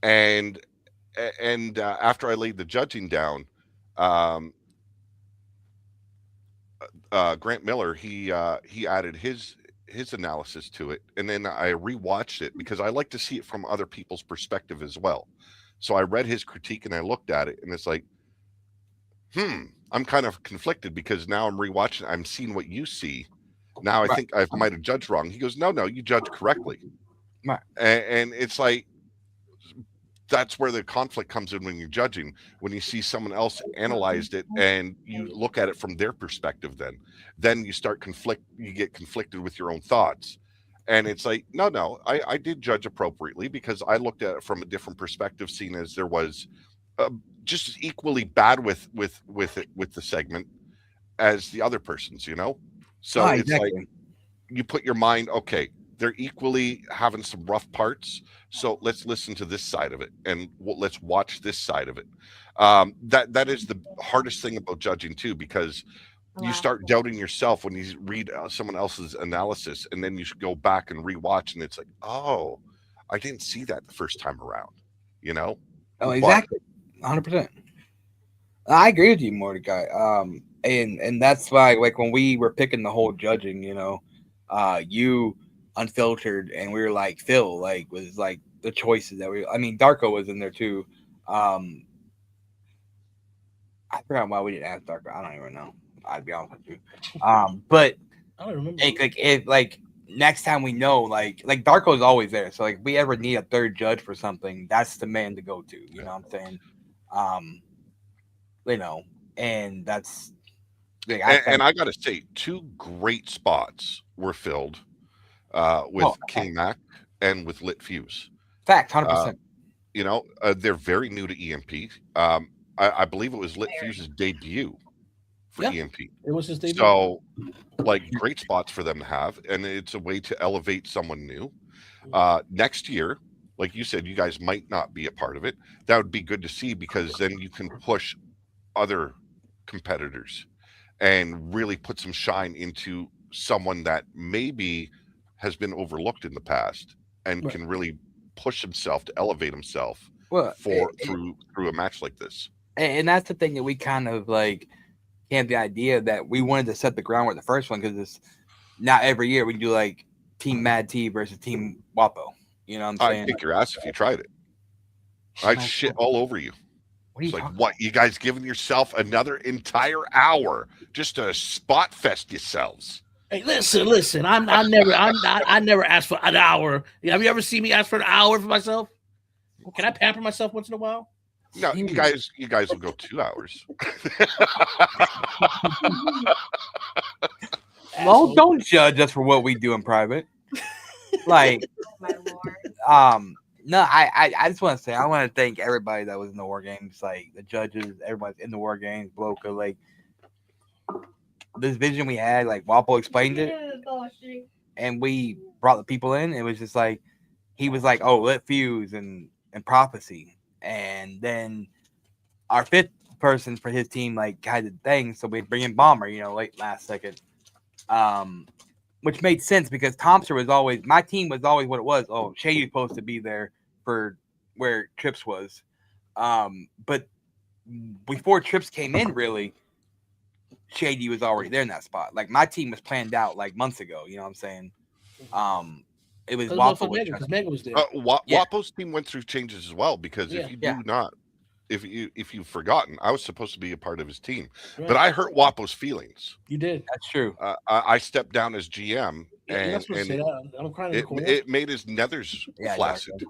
and after I laid the judging down, Grant Miller he added his analysis to it, and then I rewatched it because I like to see it from other people's perspective as well. So I read his critique and I looked at it, and it's like, I'm kind of conflicted because now I'm rewatching. I'm seeing what you see. Now I think I might have judged wrong. He goes, no, you judged correctly. Right. And it's like that's where the conflict comes in when you're judging, when you see someone else analyzed it and you look at it from their perspective, then you get conflicted with your own thoughts. And it's like, no, I did judge appropriately because I looked at it from a different perspective, seeing as there was just as equally bad with the segment as the other person's, you know? So it's like you put your mind, okay, they're equally having some rough parts. So let's listen to this side of it and let's watch this side of it. That is the hardest thing about judging too, because you start doubting yourself when you read someone else's analysis, and then you go back and rewatch, and it's like, oh, I didn't see that the first time around, you know? Oh, exactly. 100%. I agree with you, Mordecai. And that's why, like, when we were picking the whole judging, you know, you unfiltered, and we were like, Phil, like, was like the choices that I mean, Darko was in there too. I forgot why we didn't ask Darko. I don't even know. I'd be honest with you. But I don't remember. If next time we know, like Darko is always there. So like, if we ever need a third judge for something, that's the man to go to. You know what I'm saying? You know, and that's. Like, and I got to say, 2 great spots were filled with King Mac and with Lit Fuse. Fact, 100%. You know, they're very new to EMP. I believe it was Lit Fuse's debut for EMP. It was his debut. So, like, great spots for them to have, and it's a way to elevate someone new. Next year, like you said, you guys might not be a part of it. That would be good to see, because then you can push other competitors and really put some shine into someone that maybe has been overlooked in the past and can really push himself to elevate himself through a match like this. And that's the thing that we kind of like came to the idea that we wanted to set the groundwork the first one, because it's not every year we can do like Team Mad T versus Team Wapo. You know what I'm saying? I'd kick your ass if you tried it. I'd shit all over you. It's like, what, you guys giving yourself another entire hour just to spot fest yourselves? Hey, listen. I never asked for an hour. Have you ever seen me ask for an hour for myself? Can I pamper myself once in a while? No, you guys will go 2 hours. Well, don't judge us for what we do in private. Like, No, I just want to say I want to thank everybody that was in the war games, like the judges, everybody's in the war games, Bloka, like this vision we had, like Wapo explained it, and we brought the people in. It was just like he was like, "Oh, let Fuse and Prophecy," and then our fifth person for his team like had the thing, so we'd bring in Bomber, late last second, which made sense because Thompson was always my team was always what it was. Oh, Shady was supposed to be there for where Trips was, but before Trips came in, really, Shady was already there in that spot. Like my team was planned out like months ago. You know what I'm saying? It was Wapo because Mega was there. Wapo's team went through changes as well because if you do not, if you've forgotten, I was supposed to be a part of his team, but I hurt Wapo's feelings. You did. That's true. I stepped down as GM, and I'm crying it made his nethers flaccid.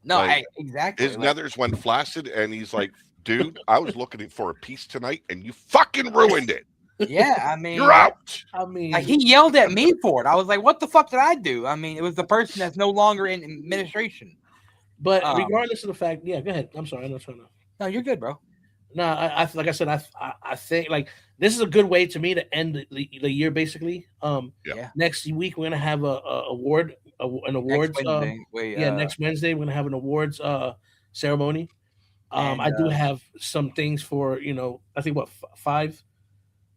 No, exactly. His nethers went flaccid, and he's like, "Dude, I was looking for a piece tonight, and you fucking ruined it." Yeah, I mean, you're out. I mean, like, he yelled at me for it. I was like, "What the fuck did I do?" I mean, it was the person that's no longer in administration. But regardless of the fact, go ahead. I'm sorry, I'm not trying to. No, you're good, bro. No, I like I said, I think like this is a good way to me to end the year basically. Next week we're gonna have an awards. Next Wednesday we're gonna have an awards ceremony. I do have some things for I think 5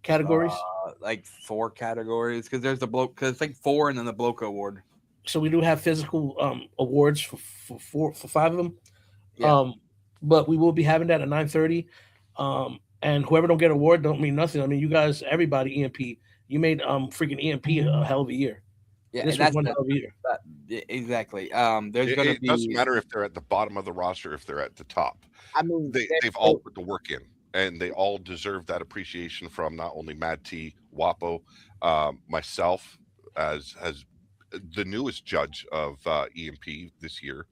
categories, like 4 categories because there's the bloke because it's like 4 and then the Bloka award. So we do have physical awards for 5 of them. Yeah. But we will be having that at 9:30. And whoever don't get an award don't mean nothing. I mean, you guys, everybody, EMP, you made freaking EMP a hell of a year. Yeah, this was one hell of a year. Exactly. It doesn't matter if they're at the bottom of the roster, if they're at the top. I mean, they've all put the work in, and they all deserve that appreciation from not only Mad T, Wapo, myself, as the newest judge of EMP this year.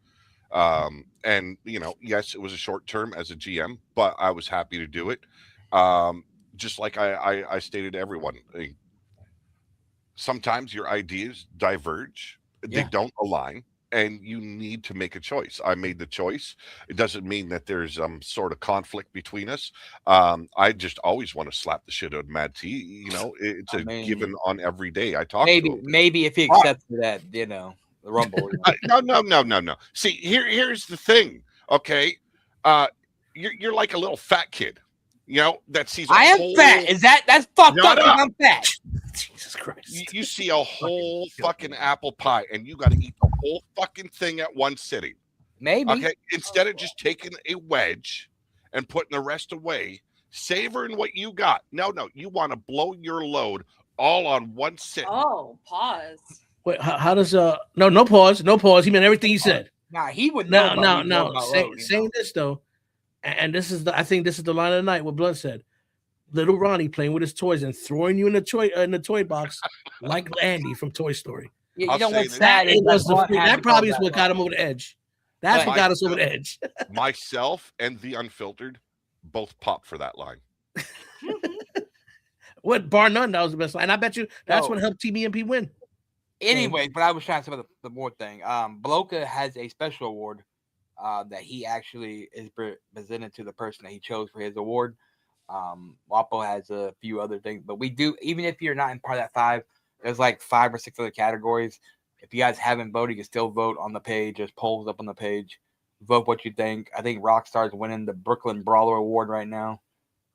And yes, it was a short term as a GM, but I was happy to do it. Just like I stated to everyone, sometimes your ideas diverge, they don't align, and you need to make a choice. I made the choice. It doesn't mean that there's sort of conflict between us. I just always want to slap the shit out of Mad T. It's given on every day I talk to him. Maybe if he accepts that, the Rumble. No. See, here's the thing. Okay, you're like a little fat kid. That sees. I am fat. That's fucked up? I'm fat. Jesus Christ. You see a whole fucking apple pie, and you got to eat the whole fucking thing at one sitting. Maybe. Okay, instead of just taking a wedge and putting the rest away, savoring what you got. No, you want to blow your load all on one sit. Oh, pause. Wait, how does no pause. He meant everything he said. Nah, he would no. Saying this though, and this is I think this is the line of the night. What Blunt said. Little Ronnie playing with his toys and throwing you in the toy box like Andy from Toy Story. Yeah, you know what's sad? That probably is what got him over the edge. That's what got us over the edge. Myself and the Unfiltered both popped for that line. What, bar none, that was the best line. And I bet you that's what helped Team EMP win. Anyway, but I was trying to say about the award thing. Bloka has a special award that he actually is presented to the person that he chose for his award. Wapo has a few other things, but we do, even if you're not in part of that 5, there's like 5 or 6 other categories. If you guys haven't voted, you can still vote on the page. There's polls up on the page. Vote what you think. I think Rockstar's winning the Brooklyn Brawler Award right now.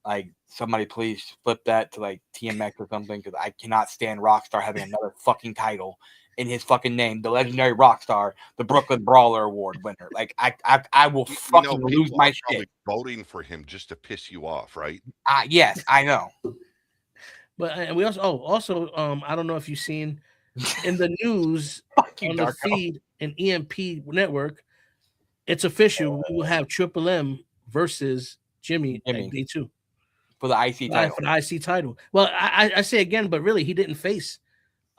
Like, somebody please flip that to like TMX or something, because I cannot stand Rockstar having another fucking title in his fucking name. The legendary Rockstar, the Brooklyn Brawler Award winner. Like, I will fucking lose my shit. Voting for him just to piss you off, right? Yes, I know. But we also I don't know if you've seen in the news on the feed in EMP network, it's official. We will have Triple M versus Jimmy at day 2 for the IC title. For the IC title. Well, I say again, but really, he didn't face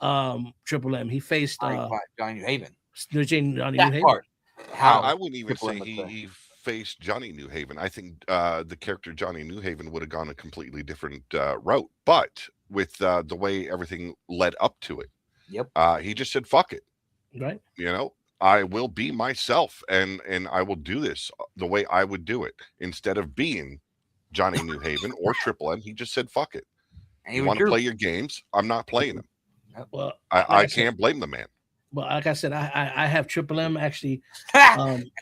Triple M. He faced Johnny New Haven. Johnny New Haven. I wouldn't even say he faced Johnny New Haven. I think the character Johnny New Haven would have gone a completely different route. But with the way everything led up to it, he just said, fuck it. Right. I will be myself, and I will do this the way I would do it instead of being Johnny New Haven or Triple M. He just said, "Fuck it. And You want to play your games? I'm not playing them." Well, I can't blame the man. Well, like I said, I have Triple M actually,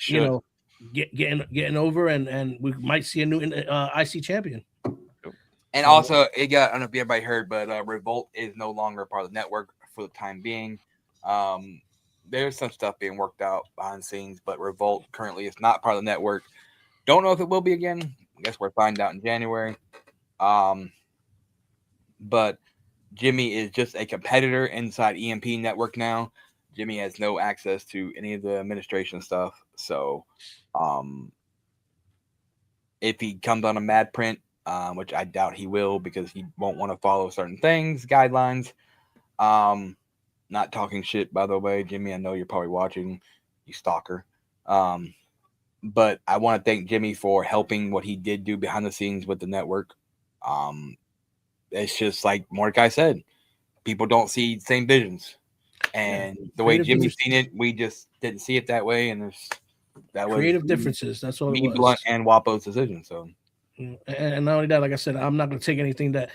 you know, getting over, and we might see a new IC champion. And also, it got, I don't know if everybody heard, but Revolt is no longer part of the network for the time being. There's some stuff being worked out behind the scenes, but Revolt currently is not part of the network. Don't know if it will be again. I guess we'll find out in January. But Jimmy is just a competitor inside EMP Network now. Jimmy has no access to any of the administration stuff. So if he comes on a mad print, which I doubt he will because he won't want to follow certain things, guidelines. Not talking shit, by the way, Jimmy. I know you're probably watching, you stalker. But I want to thank Jimmy for helping what he did do behind the scenes with the network. It's just like Mordecai said, people don't see the same visions. And the way Jimmy's seen it, we just didn't see it that way. And that was creative differences. That's all it was. Blunt and Wapo's decision. So, and not only that, like I said, I'm not going to take anything that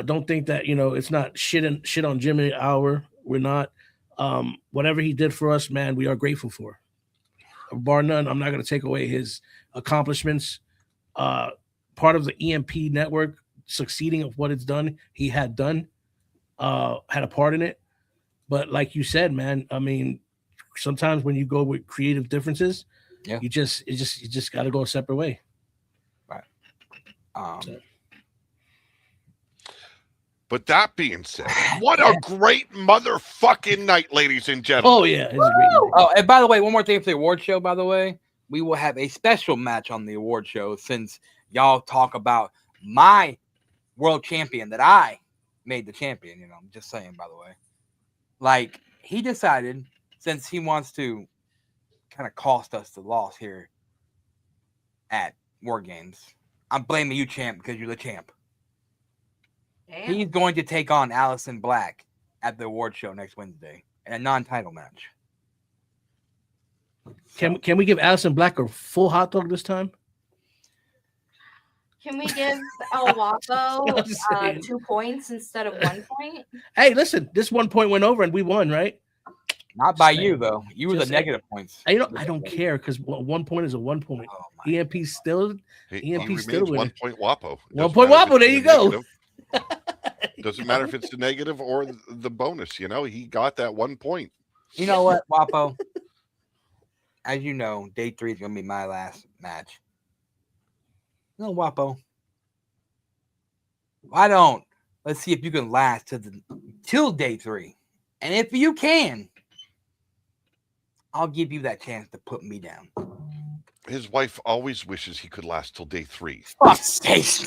don't think that it's not shit on Jimmy Hour. We're not. Whatever he did for us, man, we are grateful for. Bar none. I'm not going to take away his accomplishments. Part of the EMP network succeeding of what it's done, he had done, had a part in it. But like you said, man, I mean, sometimes when you go with creative differences, you just got to go a separate way. Right. But that being said, what a great motherfucking night, ladies and gentlemen. Oh, yeah. It's a great night. Oh, and by the way, one more thing for the award show, by the way. We will have a special match on the award show since y'all talk about my world champion that I made the champion. I'm just saying, by the way. Like, he decided, since he wants to kind of cost us the loss here at Wargames, I'm blaming you, champ, because you're the champ. Damn. He's going to take on Allison Black at the award show next Wednesday in a non-title match. Can we give Allison Black a full hot dog this time? Can we give El Wapo 2 points instead of 1 point? Hey, listen, this 1 point went over and we won, right? Not by you, though. You were the negative points. I don't care because 1 point is a 1 point. EMP still remains still 1 point Wapo. 1 point Wapo. There you go. Doesn't matter if it's the negative or the bonus. He got that 1 point. You know what, Wapo? As you know, day 3 is going to be my last match. No, Wapo. Why don't? Let's see if you can last till day 3. And if you can, I'll give you that chance to put me down. His wife always wishes he could last till day 3. Fuck's sake.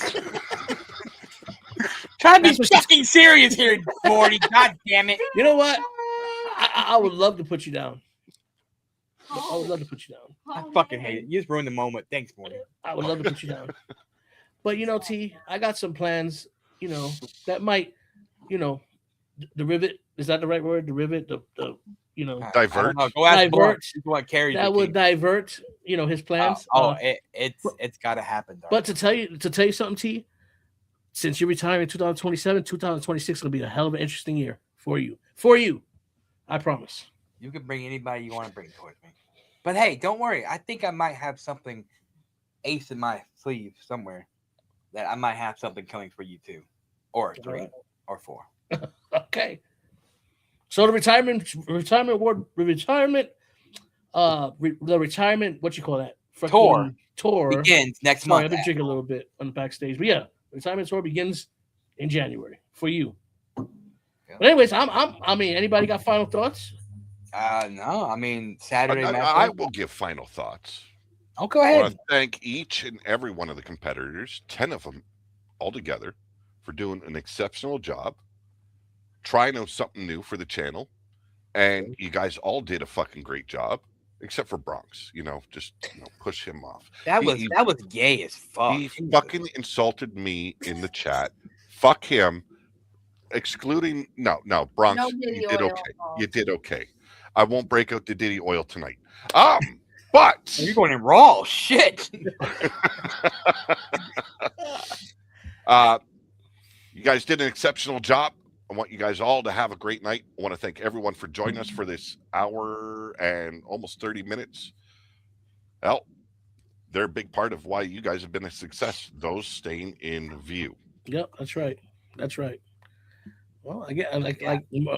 Try to be fucking serious here, Morty. God damn it. You know what? I would love to put you down. I would love to put you down. I fucking hate it. You just ruined the moment. Thanks, Morty. I would love to put you down. But, T, I got some plans, that might, the rivet. Is that the right word? The rivet, divert. Go ask divert. What carries that would divert, his plans. It's got to happen. Dark. But to tell you something, T, since you're retiring in 2027, 2026 will be a hell of an interesting year for you. For you, I promise. You can bring anybody you want to bring towards me. But hey, don't worry. I think I might have something ace in my sleeve somewhere that I might have something coming for you too, or 3 or 4. Okay. So the retirement award, the retirement, what you call that? Tour begins next month. I have to drink a little bit on the backstage, but yeah, the retirement tour begins in January for you. Yeah. But anyways, anybody got final thoughts? No, Saturday. I will give final thoughts. Oh, go ahead. I want to thank each and every one of the competitors, 10 of them altogether, for doing an exceptional job, trying something new for the channel, and you guys all did a fucking great job, except for Bronx. Just push him off. That was gay as fuck. He fucking insulted me in the chat. Fuck him. Excluding Bronx, you did okay. You did okay. I won't break out the Diddy oil tonight. But you're going in raw. Shit. You guys did an exceptional job. I want you guys all to have a great night. I want to thank everyone for joining us for this hour and almost 30 minutes. Well, they're a big part of why you guys have been a success, those staying in view. Yep, that's right. That's right. Well, again, like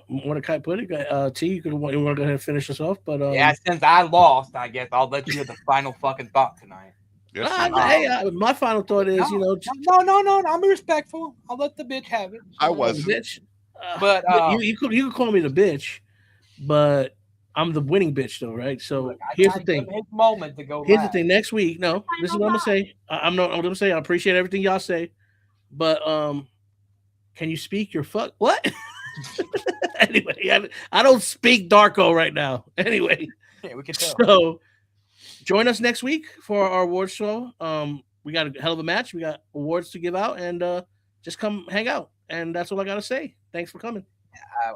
Mordecai put it, T, you want to go ahead and finish us off, but yeah, since I lost, I guess I'll let you have the final fucking thought tonight. Yes, my final thought is, no, I'm respectful. I'll let the bitch have it. I was bitch, but you could call me the bitch, but I'm the winning bitch though, right? So here's the thing. Moment to go. Here's the thing. Next week, no, this is what I'm gonna say. I'm gonna say I appreciate everything y'all say, but can you speak your fuck what? Anyway, I don't speak Darko right now. Anyway, yeah, we can tell. So join us next week for our awards show. We got a hell of a match. We got awards to give out, and just come hang out. And that's all I gotta say. Thanks for coming.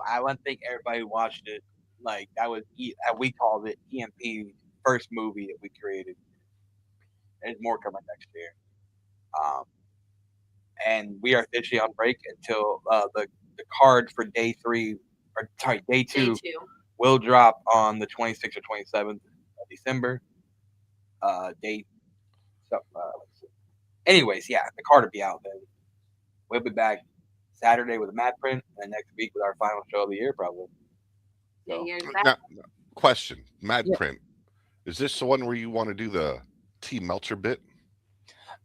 I want to thank everybody who watched it. Like that was we called it EMP first movie that we created. There's more coming next year. And we are officially on break until the card for day 2 will drop on the 26th or 27th of December. Anyways, yeah, the card will be out then. We'll be back Saturday with a Mad Print, and next week with our final show of the year, probably. So. Now, question, Mad Print. Is this the one where you want to do the T Melcher bit?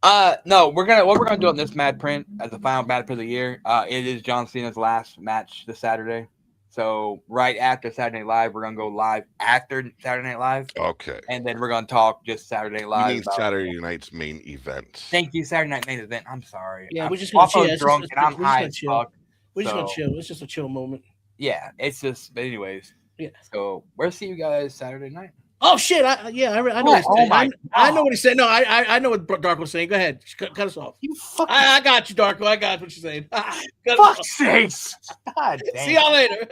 No, what we're gonna do on this Mad Print as the final Mad Print of the year. It is John Cena's last match this Saturday. So right after Saturday Night Live, we're gonna go live after Saturday Night Live. Okay. And then we're gonna talk just Saturday Night Live. You mean Saturday night's main event. Thank you, Saturday Night main event. I'm sorry. Yeah, we're just gonna chill. drunk and I'm high as fuck. We're just gonna chill. It's just a chill moment. Yeah, it's just. But anyways. Yeah. So we'll see you guys Saturday night. Oh shit! I know. I know what he said. No, I know what Darko was saying. Go ahead, cut us off. I got you, Darko. I got what you're saying. Fuck sakes! God damn. See y'all later.